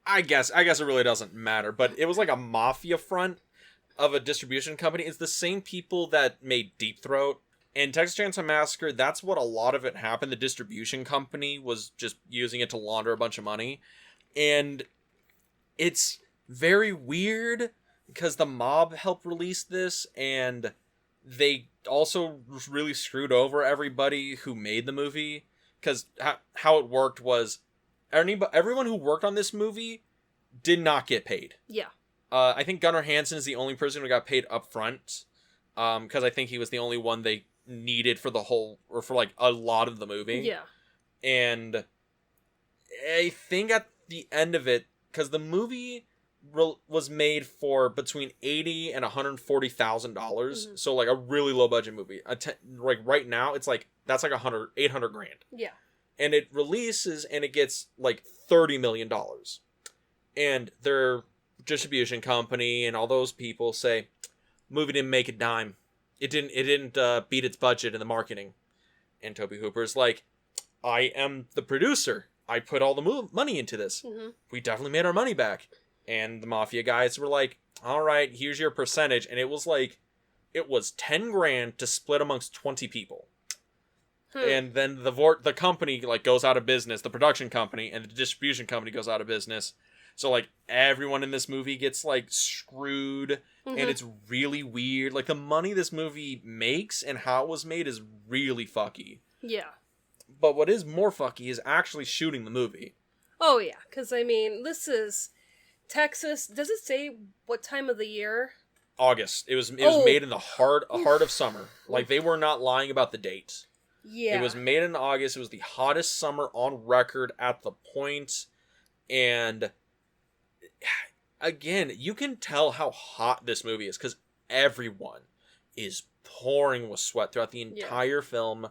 I guess it really doesn't matter, but it was like a mafia front of a distribution company. It's the same people that made Deep Throat. And Texas Chainsaw Massacre, that's what a lot of it happened. The distribution company was just using it to launder a bunch of money. And it's very weird because the mob helped release this, and they also really screwed over everybody who made the movie. Because how it worked was, everyone who worked on this movie did not get paid. Yeah. I think Gunnar Hansen is the only person who got paid up front, because I think he was the only one they needed for the whole, or for like a lot of the movie. Yeah. And I think at the end of it, because the movie was made for between $80,000 and $140,000, so like a really low budget movie. Like right now, it's like that's like $800,000. Yeah. And it releases and it gets like $30 million, and their distribution company and all those people say, movie didn't make a dime. It didn't beat its budget in the marketing. And Tobe Hooper's like, I am the producer. I put all the money into this. We definitely made our money back. And the mafia guys were like, all right, here's your percentage. And it was $10,000 to split amongst 20 people. And then the company like goes out of business, the production company, and the distribution company goes out of business. So like everyone in this movie gets like screwed, and it's really weird. Like the money this movie makes and how it was made is really fucky. Yeah. But what is more fucky is actually shooting the movie. Oh yeah, because I mean, this is Texas. Does it say what time of the year? August. It was made in the heart of summer. Like they were not lying about the date. Yeah. It was made in August. It was the hottest summer on record at the point. And again, you can tell how hot this movie is because everyone is pouring with sweat throughout the entire film.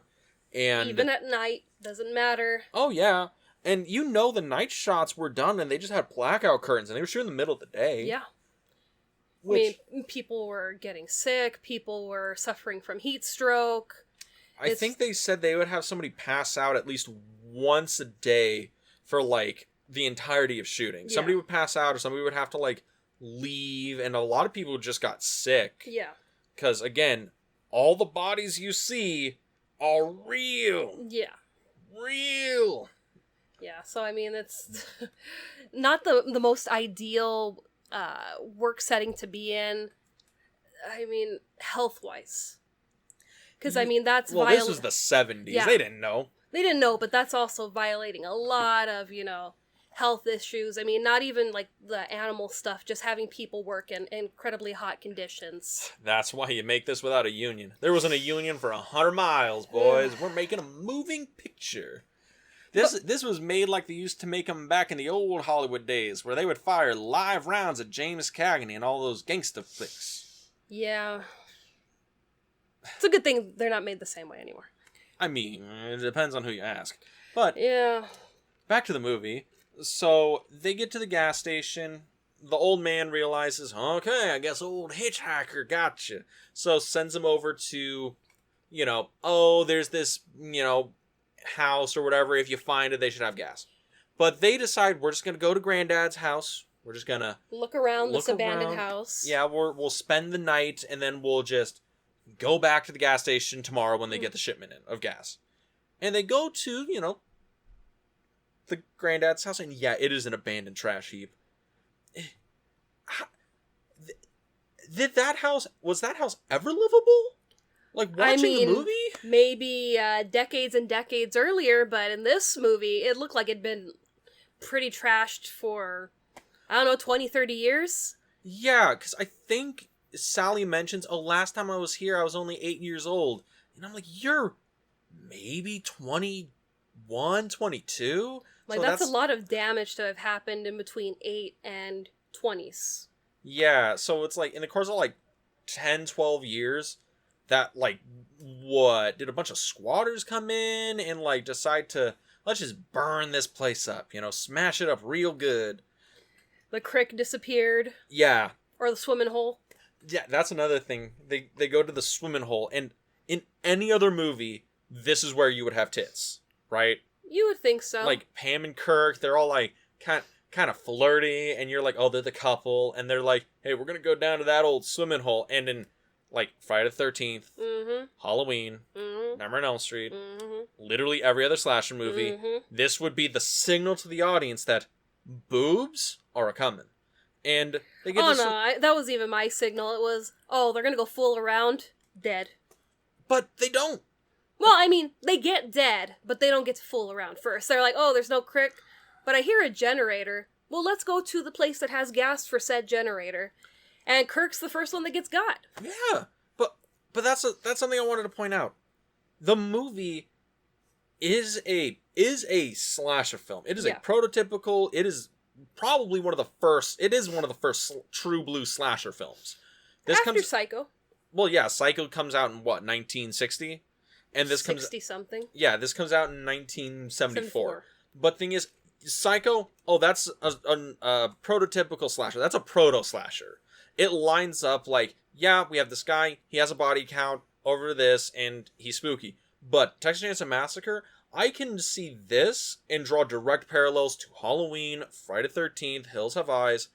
And even at night, doesn't matter. Oh, yeah. And the night shots were done and they just had blackout curtains and they were shooting in the middle of the day. Yeah. I mean, people were getting sick. People were suffering from heat stroke. I think they said they would have somebody pass out at least once a day for, like, the entirety of shooting. Yeah. Somebody would pass out or somebody would have to, like, leave. And a lot of people just got sick. Yeah. Because, again, all the bodies you see are real. Yeah. Real. Yeah, so, I mean, it's not the most ideal work setting to be in. I mean, health-wise. Because, I mean, that's... Well, this was the 70s. Yeah. They didn't know. They didn't know, but that's also violating a lot of, health issues. I mean, not even like the animal stuff, just having people work in incredibly hot conditions. That's why you make this without a union. There wasn't a union for 100 miles, boys. We're making a moving picture. This was made like they used to make them back in the old Hollywood days, where they would fire live rounds at James Cagney and all those gangsta flicks. Yeah. It's a good thing they're not made the same way anymore. I mean, it depends on who you ask. But, yeah. Back to the movie. So, they get to the gas station. The old man realizes, okay, I guess old hitchhiker gotcha. So, sends him over to, there's this, house or whatever. If you find it, they should have gas. But they decide, we're just going to go to Granddad's house. We're just going to look around this abandoned house. Yeah, we'll spend the night, and then we'll just go back to the gas station tomorrow when they get the shipment in of gas. And they go to, the Granddad's house, and yeah, it is an abandoned trash heap. Was that house ever livable? Like, watching the movie? Maybe decades and decades earlier, but in this movie, it looked like it'd been pretty trashed for, 20, 30 years? Yeah, because I think Sally mentions, last time I was here, I was only 8 years old. And I'm like, you're maybe 21, 22? Like, so that's a lot of damage to have happened in between 8 and 20s. Yeah, so it's like, in the course of 10, 12 years, that, did a bunch of squatters come in and, decide to, let's just burn this place up, smash it up real good. The creek disappeared. Yeah. Or the swimming hole. Yeah, that's another thing. They go to the swimming hole, and in any other movie, this is where you would have tits, right? You would think so. Like, Pam and Kirk, they're all, kind of flirty, and you're like, oh, they're the couple, and they're like, hey, we're gonna go down to that old swimming hole, and in, Friday the 13th, Halloween, Nightmare on Elm Street, literally every other slasher movie, this would be the signal to the audience that boobs are a-coming. And they get that was even my signal. It was, they're gonna go fool around, dead. But they don't. Well, I mean, they get dead, but they don't get to fool around first. They're like, there's no crick, but I hear a generator. Well, let's go to the place that has gas for said generator. And Kirk's the first one that gets got. Yeah, but that's something I wanted to point out. The movie is a slasher film. It is a prototypical. It is probably one of the first. It is one of the first true blue slasher films. After Psycho. Well, yeah, Psycho comes out in what, 1960, and this 60 something. Yeah, this comes out in 1974. But thing is, Psycho. Oh, that's a prototypical slasher. That's a proto slasher. It lines up we have this guy, he has a body count over this, and he's spooky. But Texas Chainsaw Massacre, I can see this and draw direct parallels to Halloween, Friday the 13th, Hills Have Eyes,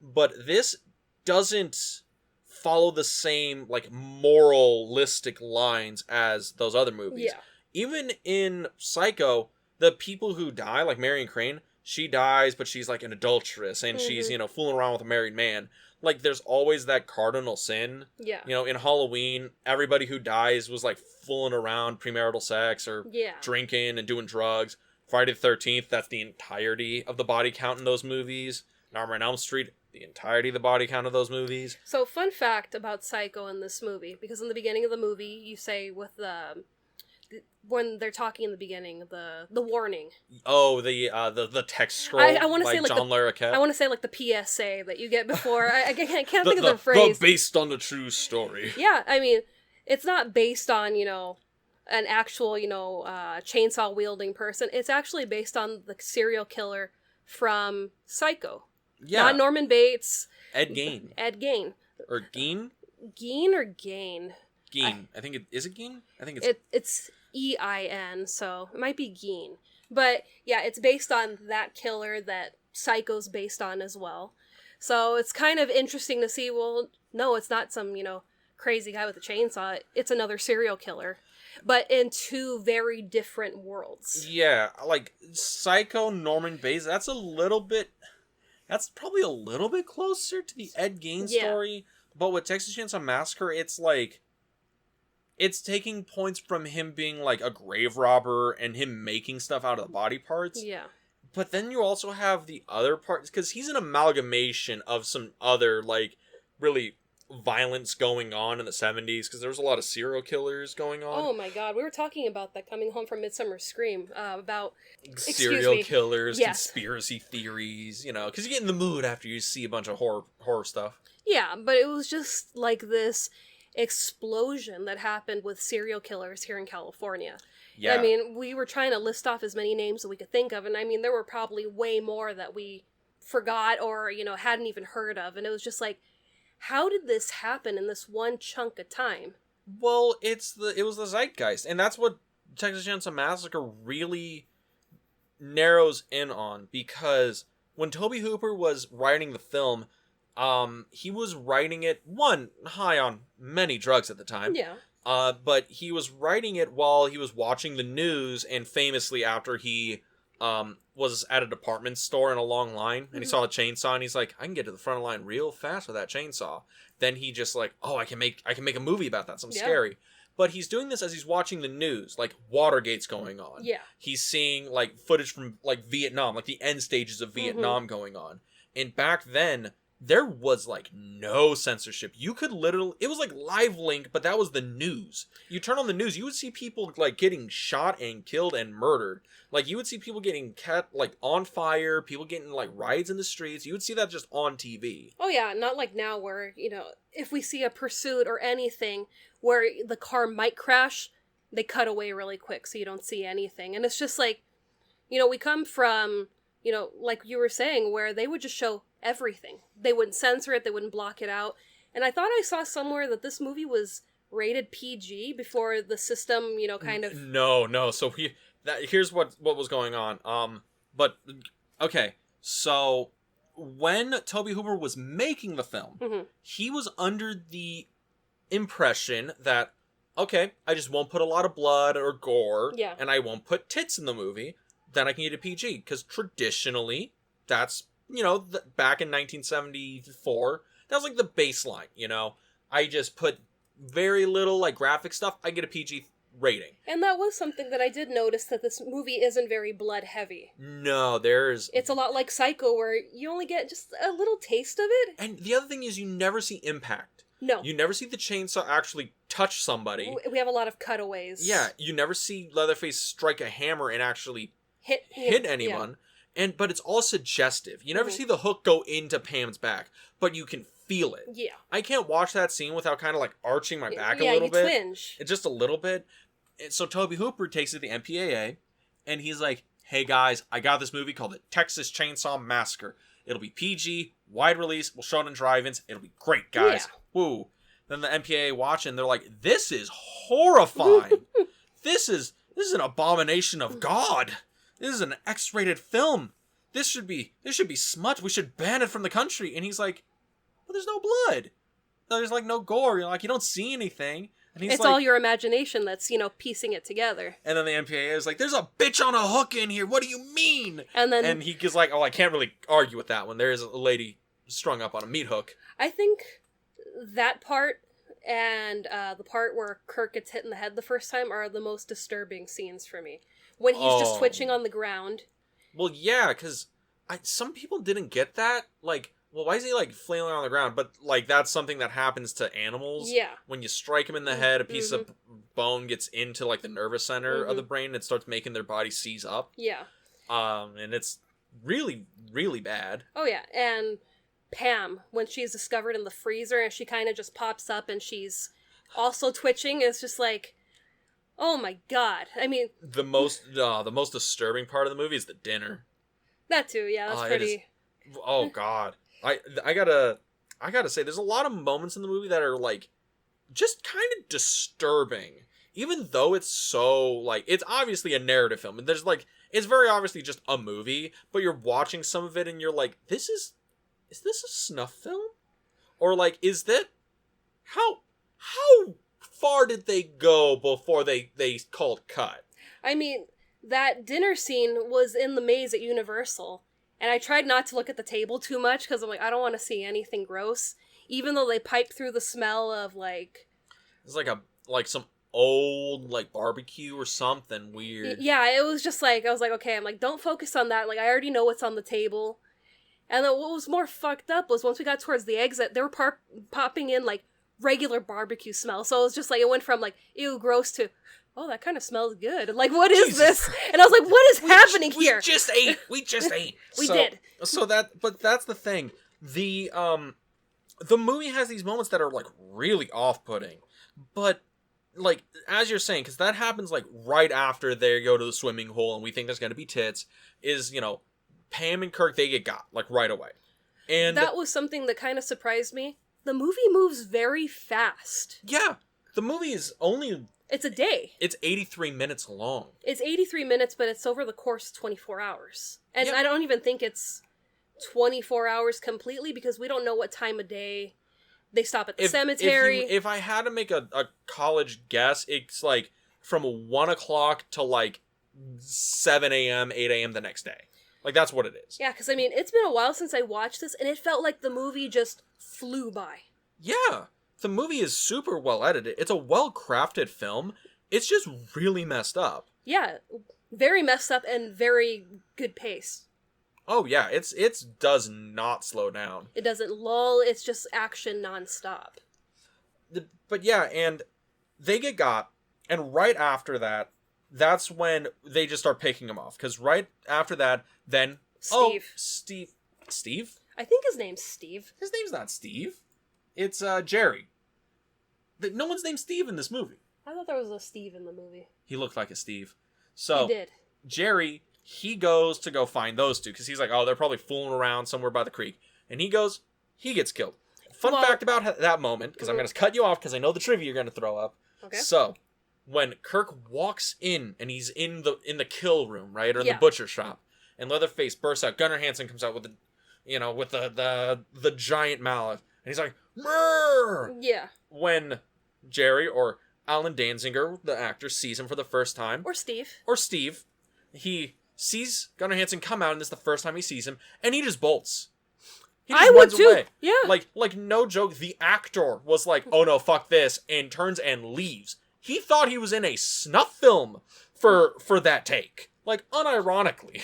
but this doesn't follow the same, moralistic lines as those other movies. Yeah. Even in Psycho, the people who die, like Marion Crane, she dies, but she's an adulteress, and she's, fooling around with a married man. There's always that cardinal sin. Yeah. In Halloween, everybody who dies was, fooling around, premarital sex, or drinking and doing drugs. Friday the 13th, that's the entirety of the body count in those movies. Nightmare on Elm Street, the entirety of the body count of those movies. So, fun fact about Psycho in this movie, because in the beginning of the movie, you say with when they're talking in the beginning, the warning. Oh, the text scroll. I want to say John Larroquette. I want to say the PSA that you get before. I can't think of the phrase. Based on the true story. Yeah, I mean, it's not based on an actual chainsaw wielding person. It's actually based on the serial killer from Psycho. Yeah. Not Norman Bates. Ed Gein. Ed Gein. Or Gein? Gein or Gain? Gein. I think is it Gein? I think it's EIN, so it might be Gein. But yeah, it's based on that killer that Psycho's based on as well. So it's kind of interesting to see, well, no, it's not some, crazy guy with a chainsaw. It's another serial killer. But in two very different worlds. Yeah, Psycho, Norman Bates, that's probably a little bit closer to the Ed Gein story. But with Texas Chainsaw Massacre, it's it's taking points from him being a grave robber and him making stuff out of the body parts. Yeah. But then you also have the other parts, because he's an amalgamation of some other, like, really violence going on in the 70s, because there was a lot of serial killers going on. Oh my god, we were talking about that coming home from Midsummer Scream, about... Serial killers, yes. conspiracy theories, you know, because you get in the mood after you see a bunch of horror stuff. Yeah, but it was just like this explosion that happened with serial killers here in California. Yeah. I mean, we were trying to list off as many names that we could think of, and I mean, there were probably way more that we forgot or, you know, hadn't even heard of, and it was just like, how did this happen in this one chunk of time? Well, it was the zeitgeist, and that's what Texas Chainsaw Massacre really narrows in on, because when Tobe Hooper was writing the film, he was writing it, one, high on many drugs at the time. Yeah. But he was writing it while he was watching the news, and famously after he was at a department store in a long line, and he saw a chainsaw, and he's like, I can get to the front of the line real fast with that chainsaw. Then he just like, oh, I can make a movie about that, something scary. But he's doing this as he's watching the news, like Watergate's going on. Yeah. He's seeing like footage from like Vietnam, like the end stages of Vietnam going on. And back then, there was like no censorship. You could literally, it was like Live Link, but that was the news. You turn on the news, you would see people like getting shot and killed and murdered. Like you would see people getting like on fire, people getting like riots in the streets. You would see that just on TV. Oh yeah, not like now where, you know, if we see a pursuit or anything where the car might crash, they cut away really quick so you don't see anything. And it's just like, you know, we come from, you know, like you were saying, where they would just show everything. They wouldn't censor it, they wouldn't block it out. And I thought I saw somewhere that this movie was rated PG before the system, you know, kind of... No. So here's what was going on. But, okay, so when Tobe Hooper was making the film, he was under the impression that, okay, I just won't put a lot of blood or gore, and I won't put tits in the movie, then I can get a PG, because traditionally, that's, you know, back in 1974, that was like the baseline, you know? I just put very little, like, graphic stuff, I get a PG rating. And that was something that I did notice, that this movie isn't very blood heavy. No, there's... It's a lot like Psycho, where you only get just a little taste of it. And the other thing is you never see impact. No. You never see the chainsaw actually touch somebody. We have a lot of cutaways. Yeah, you never see Leatherface strike a hammer and actually hit anyone. Yeah. But it's all suggestive. You never see the hook go into Pam's back, but you can feel it. Yeah. I can't watch that scene without kind of like arching my back a little bit. Yeah, you twinge. It's just a little bit. And so Tobe Hooper takes it to the MPAA, and he's like, hey guys, I got this movie called the Texas Chainsaw Massacre. It'll be PG, wide release, we'll show it in drive-ins, it'll be great, guys. Yeah. Woo. Then the MPAA watch, and they're like, this is horrifying. This is an abomination of God. This is an X-rated film. This should be smut. We should ban it from the country. And he's like, but there's no blood. There's like no gore. You're like, you don't see anything. And he's it's like, all your imagination that's, you know, piecing it together. And then the MPAA is like, there's a bitch on a hook in here. What do you mean? And he gets like, oh, I can't really argue with that one. There is a lady strung up on a meat hook. I think that part and the part where Kirk gets hit in the head the first time are the most disturbing scenes for me. When he's just twitching on the ground. Well, yeah, because some people didn't get that. Like, well, why is he, like, flailing on the ground? But, like, that's something that happens to animals. Yeah. When you strike them in the head, a piece of bone gets into, like, the nervous center of the brain, and it starts making their body seize up. Yeah. And it's really, really bad. Oh, yeah. And Pam, when she's discovered in the freezer, and she kind of just pops up, and she's also twitching, it's just like... Oh my god. I mean... The most disturbing part of the movie is the dinner. That too, yeah, that's pretty... Oh god. I gotta say, there's a lot of moments in the movie that are, like, just kind of disturbing. Even though it's so, like, it's obviously a narrative film. And there's, like, it's very obviously just a movie, but you're watching some of it and you're like, is this a snuff film? Or, like, is that... How far did they go before they called cut? I mean, that dinner scene was in the maze at Universal, and I tried not to look at the table too much because I'm like, I don't want to see anything gross, even though they pipe through the smell of like... It's like some old, like, barbecue or something weird. Yeah, it was just like, I was like, okay, I'm like, don't focus on that. Like, I already know what's on the table. And then what was more fucked up was once we got towards the exit, they were popping in, like, regular barbecue smell. So it was just like, it went from, like, ew, gross to, oh, that kind of smells good. Like, what is this? And I was like, what is happening here? We just ate. We did. But that's the thing. The movie has these moments that are, like, really off-putting. But, like, as you're saying, because that happens, like, right after they go to the swimming hole and we think there's going to be tits, is, you know, Pam and Kirk, they get got, like, right away. And that was something that kind of surprised me. The movie moves very fast. Yeah. The movie is only... It's a day. It's 83 minutes long. It's 83 minutes, but it's over the course of 24 hours. And Yeah. I don't even think it's 24 hours completely, because we don't know what time of day they stop at the cemetery. If I had to make a college guess, it's like from 1 o'clock to like 7 a.m., 8 a.m. the next day. Like, that's what it is. Yeah, because I mean, it's been a while since I watched this, and it felt like the movie just flew by. Yeah. The movie is super well edited. It's a well-crafted film. It's just really messed up. Yeah, very messed up and very good pace. Oh, yeah. It does not slow down. It doesn't lull, it's just action nonstop. But yeah, and they get got, and right after that, that's when they just start picking him off. Because right after that, then... Steve. Steve? I think his name's Steve. His name's not Steve. It's Jerry. No one's named Steve in this movie. I thought there was a Steve in the movie. He looked like a Steve. So, he did. Jerry, he goes to go find those two, because he's like, oh, they're probably fooling around somewhere by the creek. And he gets killed. Fun fact about that moment, because I'm going to cut you off, because I know the trivia you're going to throw up. Okay. So, when Kirk walks in, and he's in the kill room, right, or in the butcher shop, and Leatherface bursts out, Gunnar Hansen comes out with the giant mallet, and he's like, "Murr!" Yeah. When Jerry, or Alan Danziger, the actor, sees him for the first time, Or Steve, he sees Gunnar Hansen come out, and this is the first time he sees him, and he just bolts. He I would too. Away. Yeah. Like no joke, the actor was like, "Oh no, fuck this," and turns and leaves. He thought he was in a snuff film for that take. Like, unironically.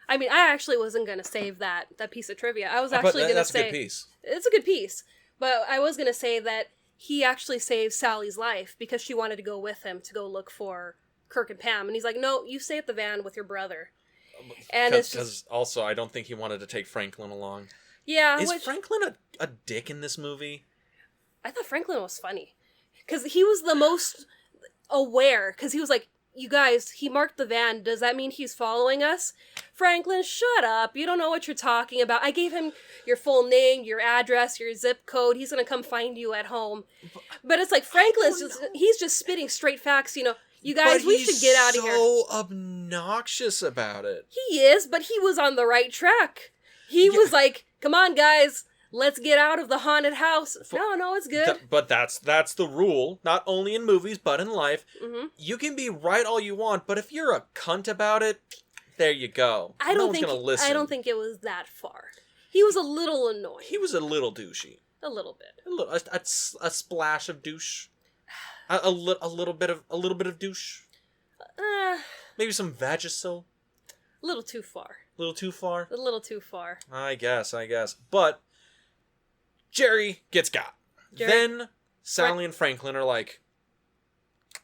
I mean, I actually wasn't going to save that piece of trivia. I was actually going to say... That's a good piece. It's a good piece. But I was going to say that he actually saved Sally's life because she wanted to go with him to go look for Kirk and Pam. And he's like, no, you stay at the van with your brother. And it's just... Because also, I don't think he wanted to take Franklin along. Yeah. Is Franklin a dick in this movie? I thought Franklin was funny. Because he was the most aware. Because he was like, you guys, he marked the van. Does that mean he's following us? Franklin, shut up. You don't know what you're talking about. I gave him your full name, your address, your zip code. He's going to come find you at home. But it's like Franklin's he's just spitting straight facts, you know. You guys, we should get out of here. He's so obnoxious about it. He is, but he was on the right track. He was like, come on, guys. Let's get out of the haunted house. No, it's good. But that's the rule, not only in movies, but in life. Mm-hmm. You can be right all you want, but if you're a cunt about it, there you go. No one's gonna listen. I don't think it was that far. He was a little annoying. He was a little douchey. A little bit. A splash of douche. A little bit of douche. Maybe some Vagisil. A little too far. A little too far? A little too far. I guess. But Jerry gets got. Then Sally and Franklin are like,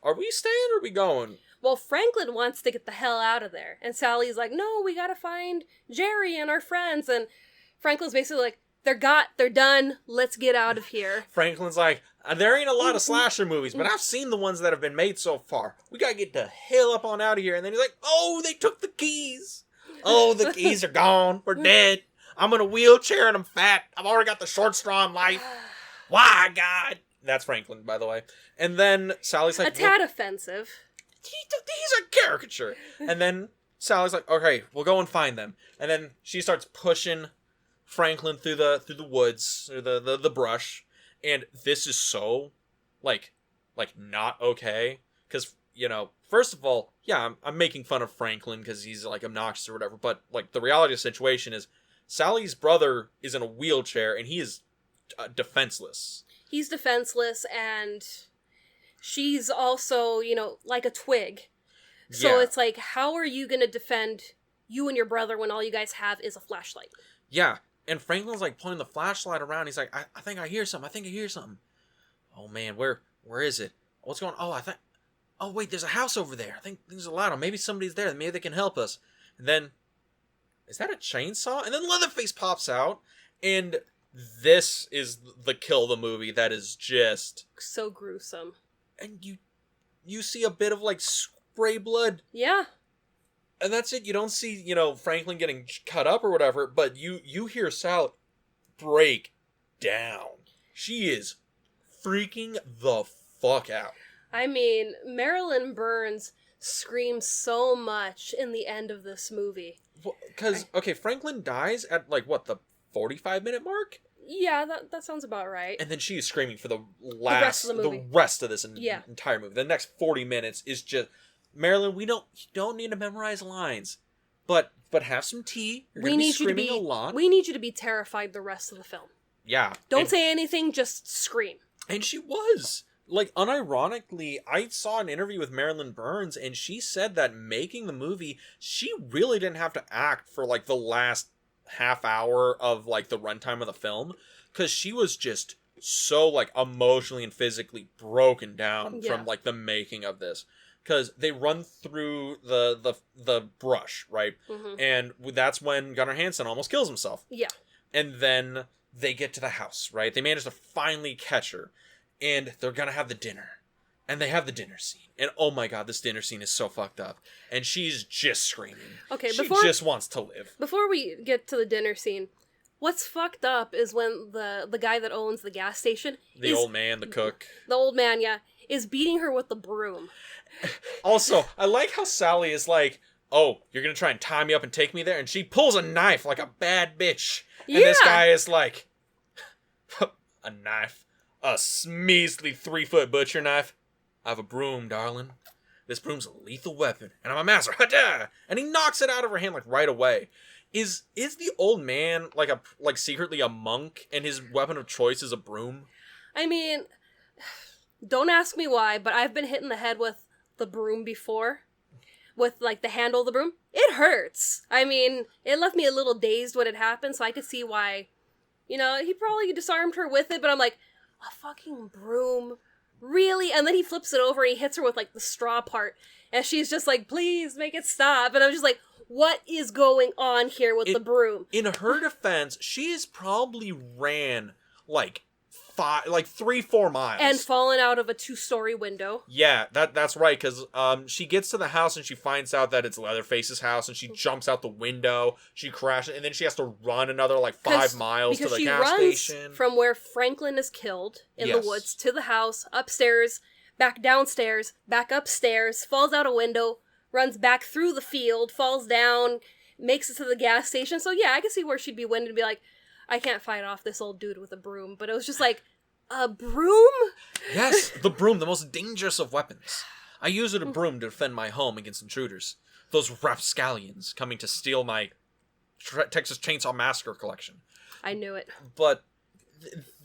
are we staying or are we going? Well, Franklin wants to get the hell out of there. And Sally's like, no, we gotta find Jerry and our friends. And Franklin's basically like, they're done. Let's get out of here. Franklin's like, there ain't a lot of slasher movies, but I've seen the ones that have been made so far. We gotta get the hell up on out of here. And then he's like, oh, they took the keys. Oh, the keys are gone. We're dead. I'm in a wheelchair and I'm fat. I've already got the short straw in life. Why, God? That's Franklin, by the way. And then Sally's like... A tad offensive. He's a caricature. And then Sally's like, okay, we'll go and find them. And then she starts pushing Franklin through the woods, or the brush. And this is so, like not okay. Because, you know, first of all, yeah, I'm making fun of Franklin because he's, like, obnoxious or whatever. But, like, the reality of the situation is Sally's brother is in a wheelchair and he is defenseless. He's defenseless, and she's also, like a twig. So it's like, how are you going to defend you and your brother when all you guys have is a flashlight? Yeah. And Franklin's like pointing the flashlight around. He's like, I think I hear something. I think I hear something. Oh man, where is it? What's going on? Oh wait, there's a house over there. I think there's a ladder. Maybe somebody's there. Maybe they can help us. And then, is that a chainsaw? And then Leatherface pops out. And this is the kill of the movie that is just... so gruesome. And you see a bit of like spray blood. Yeah. And that's it. You don't see, Franklin getting cut up or whatever, but you hear Sal break down. She is freaking the fuck out. I mean, Marilyn Burns screams so much in the end of this movie. Because, Franklin dies at, like, what, the 45-minute mark? Yeah, that sounds about right. And then she is screaming for the rest of the movie. The rest of this entire movie. The next 40 minutes is just... Marilyn, you don't need to memorize lines, but have some tea. You're going to be screaming a lot. We need you to be terrified the rest of the film. Yeah. Don't say anything, just scream. And she was. Like, unironically, I saw an interview with Marilyn Burns, and she said that making the movie, she really didn't have to act for, like, the last half hour of, like, the runtime of the film, because she was just so, like, emotionally and physically broken down from, like, the making of this. Because they run through the brush, right? Mm-hmm. And that's when Gunnar Hansen almost kills himself. Yeah. And then they get to the house, right? They manage to finally catch her. And they're going to have the dinner. And they have the dinner scene. And oh my god, this dinner scene is so fucked up. And she's just screaming. Okay, she just wants to live. Before we get to the dinner scene, what's fucked up is when the guy that owns the gas station... The old man, the cook. The old man, yeah. Is beating her with the broom. Also, I like how Sally is like, oh, you're going to try and tie me up and take me there? And she pulls a knife like a bad bitch. And this guy is like, a knife? A measly 3-foot butcher knife? I have a broom, darling. This broom's a lethal weapon, and I'm a master. Ha-da! And he knocks it out of her hand like right away. Is the old man like secretly a monk, and his weapon of choice is a broom? I mean, don't ask me why, but I've been hit in the head with the broom before. With, like, the handle of the broom. It hurts. I mean, it left me a little dazed when it happened, so I could see why, he probably disarmed her with it, but I'm like, a fucking broom? Really? And then he flips it over and he hits her with, like, the straw part, and she's just like, please, make it stop. And I'm just like, what is going on here with the broom? In her defense, she has probably ran, like 3-4 miles. And fallen out of a 2-story window. Yeah, that's right, because she gets to the house and she finds out that it's Leatherface's house, and she jumps out the window, she crashes, and then she has to run another, 5 miles to the gas station. From where Franklin is killed in the woods to the house, upstairs, back downstairs, back upstairs, falls out a window, runs back through the field, falls down, makes it to the gas station. So yeah, I can see where she'd be winded and be like, I can't fight off this old dude with a broom. But it was just like, a broom? Yes, the broom, the most dangerous of weapons. I use a broom to defend my home against intruders. Those rapscallions coming to steal my Texas Chainsaw Massacre collection. I knew it. But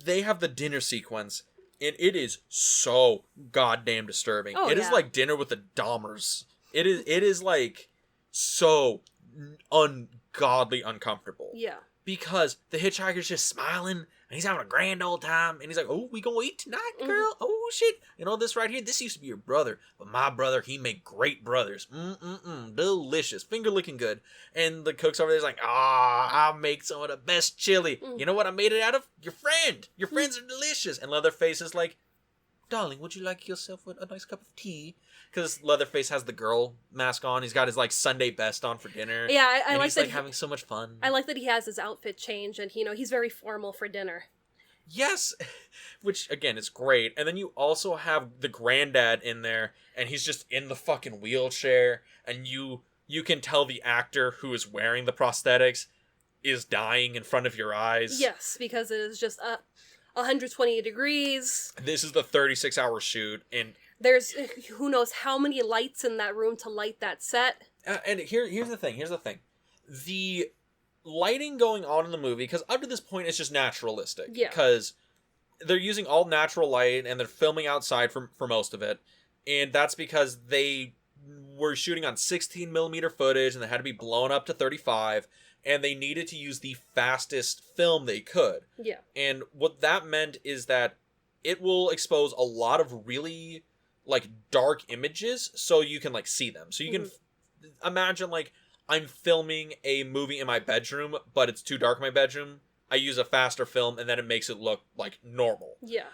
they have the dinner sequence, and it is so goddamn disturbing. It is like dinner with the Dahmers. It is like so ungodly uncomfortable. Yeah. Because the hitchhiker's just smiling, and he's having a grand old time, and he's like, oh, we gonna eat tonight, girl? Oh, shit. This right here, this used to be your brother, but my brother, he made great brothers. Delicious. Finger licking good. And the cook's over there's like, I'll make some of the best chili. You know what I made it out of? Your friend. Your friends are delicious. And Leatherface is like, darling, would you like yourself a nice cup of tea? Because Leatherface has the girl mask on. He's got his, Sunday best on for dinner. Yeah, I like he's, that. Having so much fun. I like that he has his outfit change, and, he's very formal for dinner. Yes, which, again, is great. And then you also have the granddad in there, and he's just in the fucking wheelchair, and you can tell the actor who is wearing the prosthetics is dying in front of your eyes. Yes, because it is just 120 degrees. This is the 36-hour shoot, and there's who knows how many lights in that room to light that set. And here's the thing. The lighting going on in the movie, because up to this point it's just naturalistic. Yeah. Because they're using all natural light, and they're filming outside for most of it. And that's because they were shooting on 16 millimeter footage, and they had to be blown up to 35, and they needed to use the fastest film they could. Yeah. And what that meant is that it will expose a lot of really, like, dark images so you can, like, see them. So you can imagine, like, I'm filming a movie in my bedroom, but it's too dark in my bedroom. I use a faster film, and then it makes it look, like, normal. Yeah.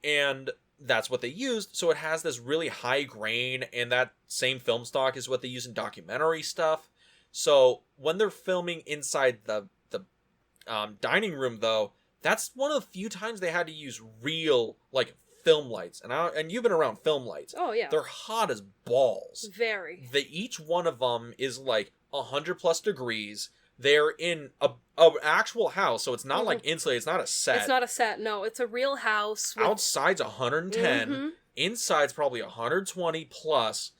And that's what they used, so it has this really high grain, and that same film stock is what they use in documentary stuff. So when they're filming inside the dining room, though, that's one of the few times they had to use real, like, film lights. And you've been around film lights. Oh, yeah. They're hot as balls. Very. Each one of them is, like, 100 plus degrees. They're in a actual house, so it's not like insulated. It's not a set. It's not a set. No, it's a real house. Outside's 110. Inside's probably 120 plus.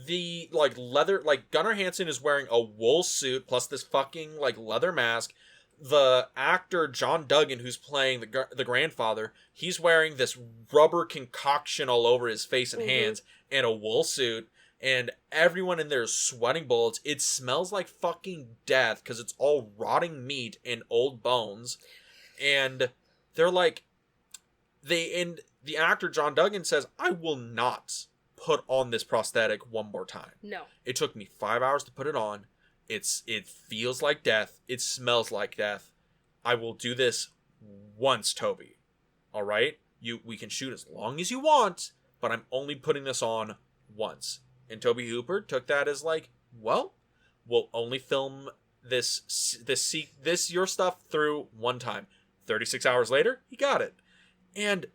The, like, leather, like, Gunnar Hansen is wearing a wool suit plus this fucking, like, leather mask. The actor John Duggan, who's playing the grandfather, he's wearing this rubber concoction all over his face and hands and a wool suit. And everyone in there is sweating bullets. It smells like fucking death because it's all rotting meat and old bones. And they're like, and the actor John Duggan says, I will not put on this prosthetic one more time. No. It took me 5 hours to put it on. It feels like death. It smells like death. I will do this once, Toby. All right? We can shoot as long as you want, but I'm only putting this on once. And Toby Hooper took that as like, well, we'll only film this your stuff through one time. 36 hours later, he got it. And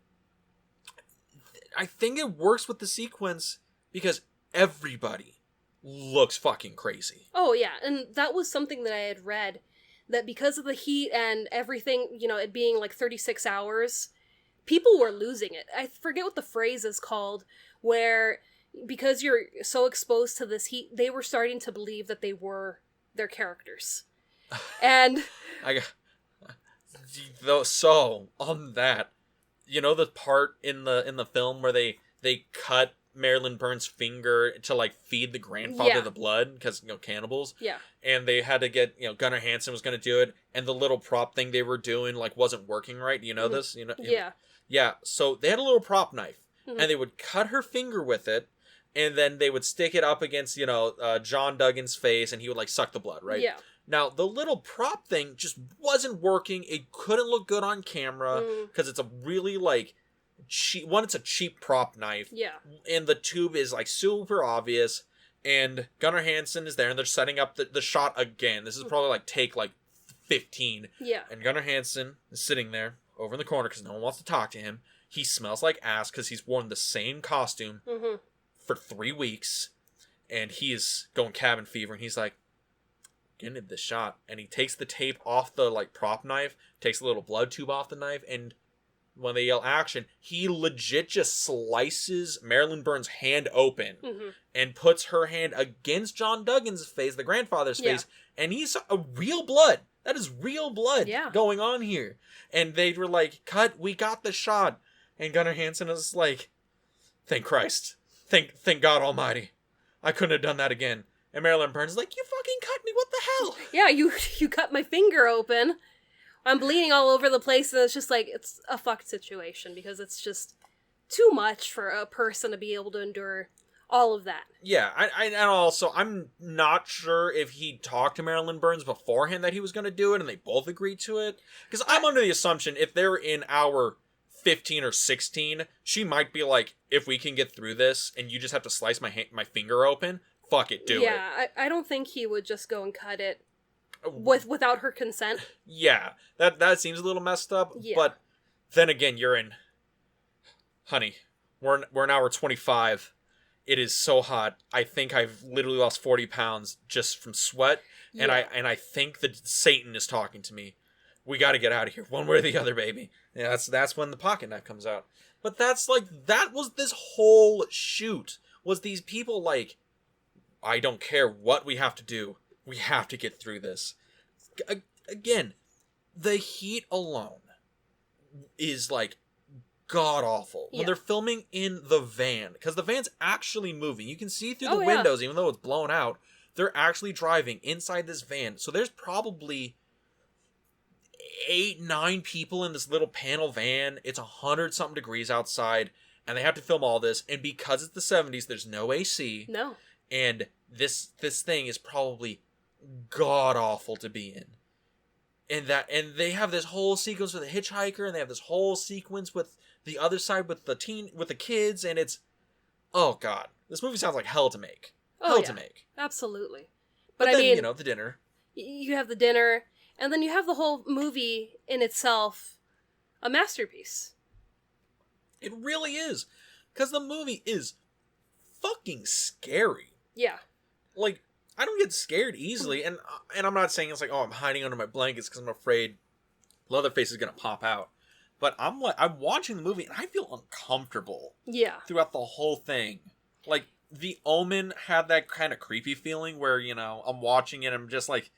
I think it works with the sequence because everybody looks fucking crazy. Oh, yeah. And that was something that I had read, that because of the heat and everything, it being like 36 hours, people were losing it. I forget what the phrase is called, where because you're so exposed to this heat, they were starting to believe that they were their characters. And so on that, the part in the film where they cut Marilyn Burns' finger to, like, feed the grandfather the blood because, cannibals. Yeah. And they had to get, Gunnar Hansen was going to do it, and the little prop thing they were doing, like, wasn't working right. You know this? Yeah. Yeah, so they had a little prop knife, and they would cut her finger with it, and then they would stick it up against, John Duggan's face, and he would, like, suck the blood, right? Yeah. Now, the little prop thing just wasn't working. It couldn't look good on camera, because it's a really, like, cheap, it's a cheap prop knife. Yeah. And the tube is, like, super obvious, and Gunnar Hansen is there, and they're setting up the shot again. This is probably, like, take, like, 15. Yeah. And Gunnar Hansen is sitting there over in the corner because no one wants to talk to him. He smells like ass because he's worn the same costume for 3 weeks, and he is going cabin fever, and he's like, get into the shot. And he takes the tape off the, like, prop knife, takes a little blood tube off the knife, and when they yell action, he legit just slices Marilyn Burns' hand open and puts her hand against John Duggan's face, the grandfather's face, and he's a real blood. That is real blood going on here. And they were like, cut, we got the shot. And Gunnar Hansen is like, thank Christ. Thank God Almighty. I couldn't have done that again. And Marilyn Burns is like, you fucking cut me, what the hell? Yeah, you cut my finger open. I'm bleeding all over the place, and it's just like, it's a fucked situation, because it's just too much for a person to be able to endure all of that. Yeah, and also, I'm not sure if he talked to Marilyn Burns beforehand that he was going to do it, and they both agreed to it. Because I'm under the assumption, if they're in hour 15 or 16, she might be like, if we can get through this, and you just have to slice my finger open, fuck it, do it. Yeah, I don't think he would just go and cut it without her consent. Yeah, that seems a little messed up. Yeah. But then again, you're in, honey, we're in hour 25. It is so hot. I think I've literally lost 40 pounds just from sweat, and I think that Satan is talking to me. We got to get out of here, one way or the other, baby. Yeah, that's when the pocket knife comes out. But that was this whole shoot. Was these people like, I don't care what we have to do. We have to get through this. Again, the heat alone is like god awful when Yeah. they're filming in the van, because the van's actually moving. You can see through the Oh, yeah. windows, even though it's blown out. They're actually driving inside this van. So there's probably 8, 9 people in this little panel van. It's 100-something degrees outside, and they have to film all this. And because it's the 70s, there's no AC. No. And this thing is probably god awful to be in. And they have this whole sequence with the hitchhiker, and they have this whole sequence with the other side with the kids, and it's, oh god, this movie sounds like hell to make. Oh, Hell yeah. to make. Absolutely. But I then, mean, you know, the dinner. You have the dinner, and then you have the whole movie in itself a masterpiece. It really is. Because the movie is fucking scary. Yeah. Like, I don't get scared easily, and I'm not saying it's like, oh, I'm hiding under my blankets because I'm afraid Leatherface is gonna pop out. But I'm watching the movie and I feel uncomfortable. Yeah. Throughout the whole thing. Like, The Omen had that kind of creepy feeling where, you know, I'm watching it and I'm just like,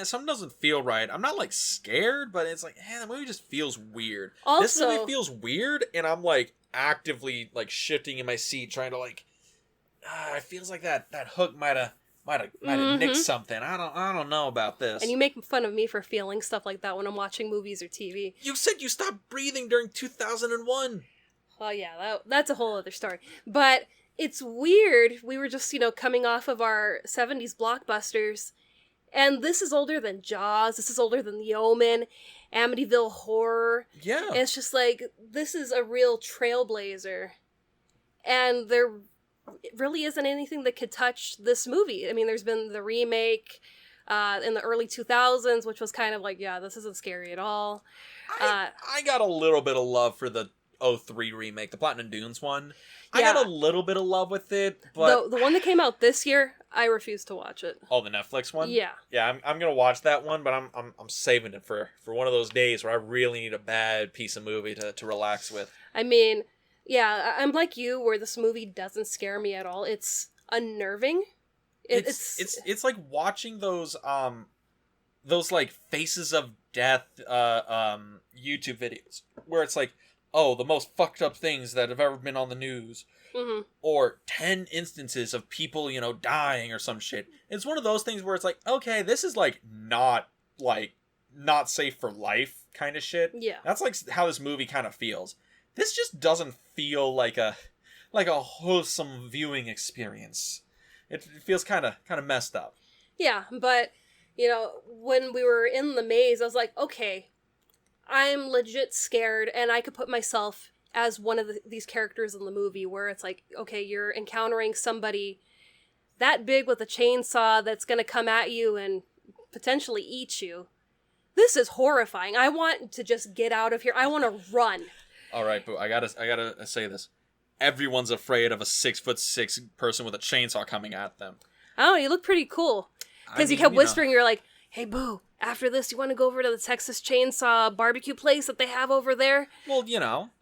something doesn't feel right. I'm not like scared, but it's like, the movie just feels weird. Also, this movie feels weird, and I'm like actively like shifting in my seat, trying to like, it feels like that hook might have nicked something. I don't know about this. And you make fun of me for feeling stuff like that when I'm watching movies or TV. You said you stopped breathing during 2001. Well, yeah, that's a whole other story. But it's weird. We were just, coming off of our 70s blockbusters, and this is older than Jaws. This is older than The Omen, Amityville Horror. Yeah. And it's just like, this is a real trailblazer. And there really isn't anything that could touch this movie. I mean, there's been the remake in the early 2000s, which was kind of like, yeah, this isn't scary at all. I got a little bit of love for the 03 remake, the Platinum Dunes one. I Yeah. got a little bit of love with it, but The one that came out this year, I refuse to watch it. oh, the Netflix one. Yeah. Yeah, I'm gonna watch that one, but I'm saving it for one of those days where I really need a bad piece of movie to relax with. I mean, yeah, I'm like you, where this movie doesn't scare me at all. It's unnerving. It's like watching those like Faces of Death YouTube videos where it's like, oh, the most fucked up things that have ever been on the news. Mm-hmm. Or 10 instances of people, dying or some shit. It's one of those things where it's like, okay, this is not safe for life kind of shit. Yeah. That's like how this movie kind of feels. This just doesn't feel like a wholesome viewing experience. It feels kind of messed up. Yeah, but, when we were in the maze, I was like, okay, I'm legit scared, and I could put myself as one of these characters in the movie, where it's like, okay, you're encountering somebody that big with a chainsaw that's gonna come at you and potentially eat you. This is horrifying. I want to just get out of here. I want to run. All right, but I gotta say this. Everyone's afraid of a 6'6" person with a chainsaw coming at them. Oh, you look pretty cool. Because you kept whispering, you're like, hey, Boo, after this, you want to go over to the Texas Chainsaw barbecue place that they have over there? Well,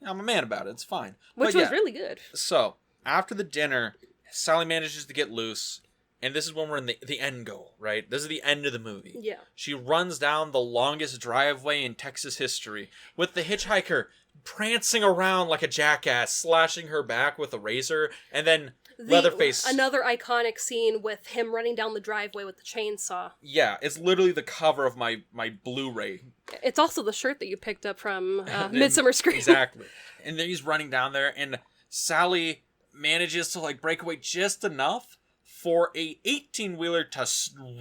I'm a man about it. It's fine. Which was really good. So, after the dinner, Sally manages to get loose, and this is when we're in the end goal, right? This is the end of the movie. Yeah. She runs down the longest driveway in Texas history, with the hitchhiker prancing around like a jackass, slashing her back with a razor, and then Leatherface. Another iconic scene with him running down the driveway with the chainsaw. Yeah, it's literally the cover of my Blu-ray. It's also the shirt that you picked up from Midsummer Scream. Exactly. And then he's running down there, and Sally manages to break away just enough for a 18-wheeler to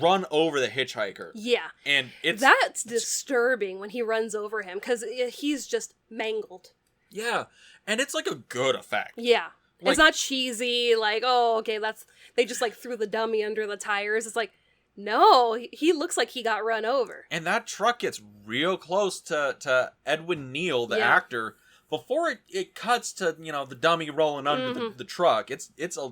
run over the hitchhiker. Yeah. And that's disturbing when he runs over him, because he's just mangled. Yeah. And it's like a good effect. Yeah. It's not cheesy, they just threw the dummy under the tires. It's like, no, he looks like he got run over. And that truck gets real close to Edwin Neal, the actor, before it cuts to, the dummy rolling under the truck. It's a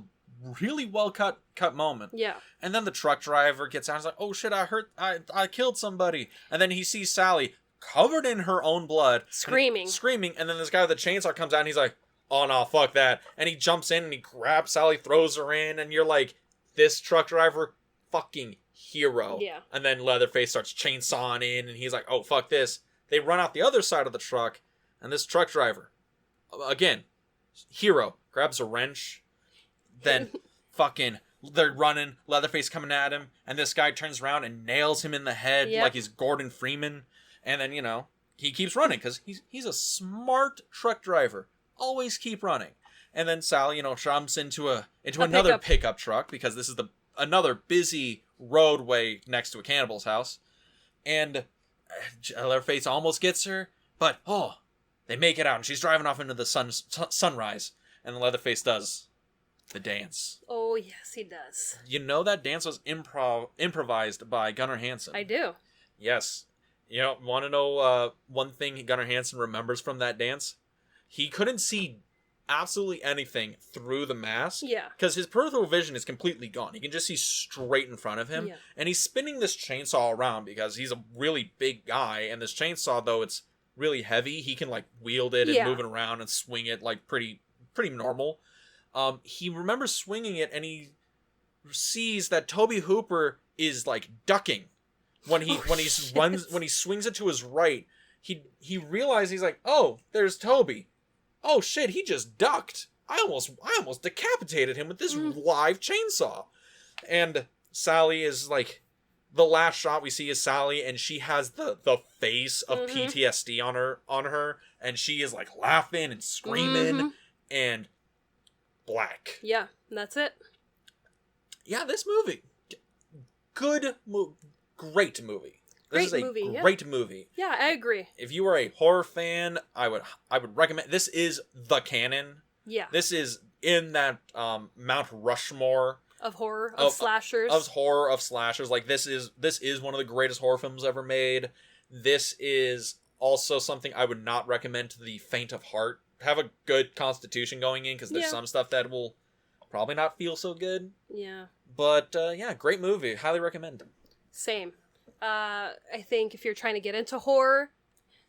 really well cut moment. Yeah. And then the truck driver gets out and is like, oh shit, I killed somebody. And then he sees Sally covered in her own blood. Screaming. And then this guy with the chainsaw comes out and he's like, oh no, fuck that. And he jumps in and he grabs Sally, throws her in, and you're like, this truck driver, fucking hero. Yeah. And then Leatherface starts chainsawing in and he's like, oh fuck this. They run out the other side of the truck, and this truck driver, Again, hero grabs a wrench, then fucking they're running, Leatherface coming at him, and this guy turns around and nails him in the head like he's Gordon Freeman, and then, he keeps running because he's a smart truck driver. Always keep running. And then Sally, jumps into another pickup truck because this is another busy roadway next to a cannibal's house. And Leatherface almost gets her, but they make it out, and she's driving off into the sunrise, and the Leatherface does the dance. Oh yes, he does. That dance was improvised by Gunnar Hansen. I do. Yes. Want to know one thing Gunnar Hansen remembers from that dance? He couldn't see absolutely anything through the mask. Yeah. Because his peripheral vision is completely gone. He can just see straight in front of him. Yeah. And he's spinning this chainsaw around because he's a really big guy. And this chainsaw, though it's really heavy, he can wield it and move it around and swing it pretty normal. He remembers swinging it, and he sees that Tobe Hooper is ducking. When he swings it to his right, he realizes, he's like, oh, there's Toby. Oh shit, he just ducked. I almost decapitated him with this live chainsaw. And Sally is the last shot we see is Sally, and she has the face of PTSD on her, and she is laughing and screaming and black. Yeah, that's it. Yeah, this movie, good movie. Great movie. This is a great movie. Yeah, I agree. If you are a horror fan, I would recommend. This is the canon. Yeah. This is in that Mount Rushmore of horror, of slashers. Of horror, of slashers. This is one of the greatest horror films ever made. This is also something I would not recommend to the faint of heart. Have a good constitution going in, because there's some stuff that will probably not feel so good. Yeah. But great movie. Highly recommend. Same. I think if you're trying to get into horror,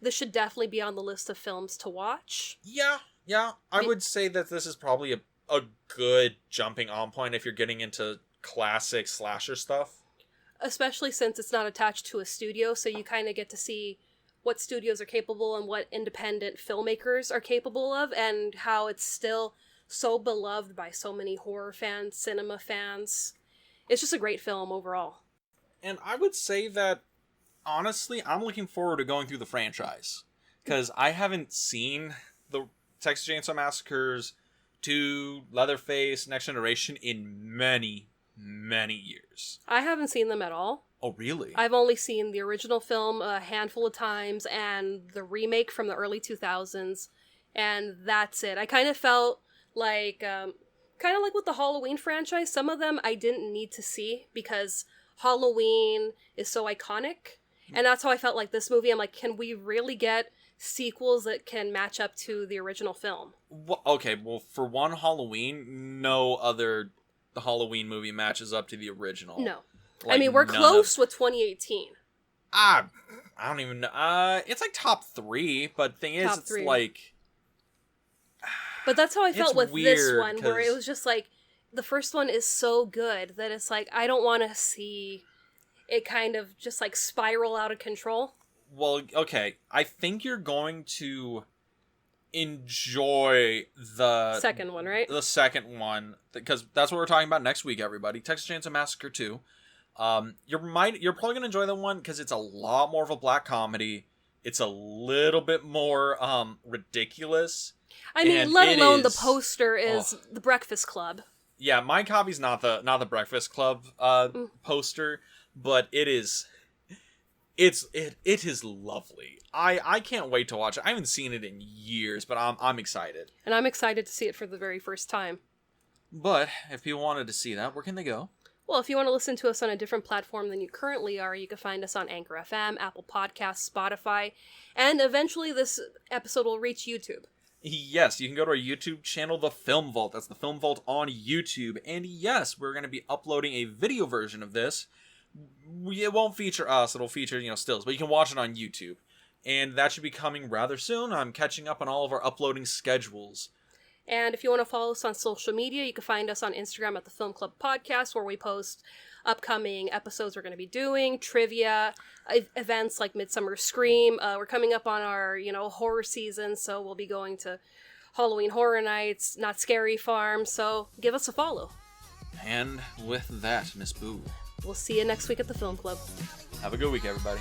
this should definitely be on the list of films to watch. Yeah. I would say that this is probably a good jumping on point if you're getting into classic slasher stuff. Especially since it's not attached to a studio, so you kind of get to see what studios are capable and what independent filmmakers are capable of, and how it's still so beloved by so many horror fans, cinema fans. It's just a great film overall. And I would say that, honestly, I'm looking forward to going through the franchise. Because I haven't seen the Texas Chainsaw Massacres 2, Leatherface, Next Generation in many, many years. I haven't seen them at all. Oh, really? I've only seen the original film a handful of times, and the remake from the early 2000s, and that's it. I kind of felt like with the Halloween franchise, some of them I didn't need to see, because Halloween is so iconic, and that's how I felt like this movie. I'm like, can we really get sequels that can match up to the original film? Well, okay, for one Halloween, no other Halloween movie matches up to the original. No. We're close with 2018. I don't even know. It's top 3, but the thing is, top it's 3. But that's how I felt with this one, where it was just the first one is so good that it's I don't want to see it kind of just spiral out of control. Well, okay. I think you're going to enjoy the second one, right? The second one, because that's what we're talking about next week, everybody. Texas Chainsaw Massacre 2. You're probably going to enjoy that one because it's a lot more of a black comedy. It's a little bit more ridiculous. Let alone the poster is The Breakfast Club. Yeah, my copy's not the Breakfast Club poster, but it is lovely. I can't wait to watch it. I haven't seen it in years, but I'm excited. And I'm excited to see it for the very first time. But if people wanted to see that, where can they go? Well, if you want to listen to us on a different platform than you currently are, you can find us on Anchor FM, Apple Podcasts, Spotify, and eventually this episode will reach YouTube. Yes, you can go to our YouTube channel, The Film Vault. That's The Film Vault on YouTube. And yes, we're going to be uploading a video version of this. It won't feature us. It'll feature, stills. But you can watch it on YouTube. And that should be coming rather soon. I'm catching up on all of our uploading schedules. And if you want to follow us on social media, you can find us on Instagram at The Film Club Podcast, where we post upcoming episodes we're going to be doing, trivia, events like Midsummer Scream. We're coming up on our, horror season, so we'll be going to Halloween Horror Nights, Not Scary Farm, so give us a follow. And with that, Miss Boo, We'll see you next week at the Film Club. have a good week, everybody.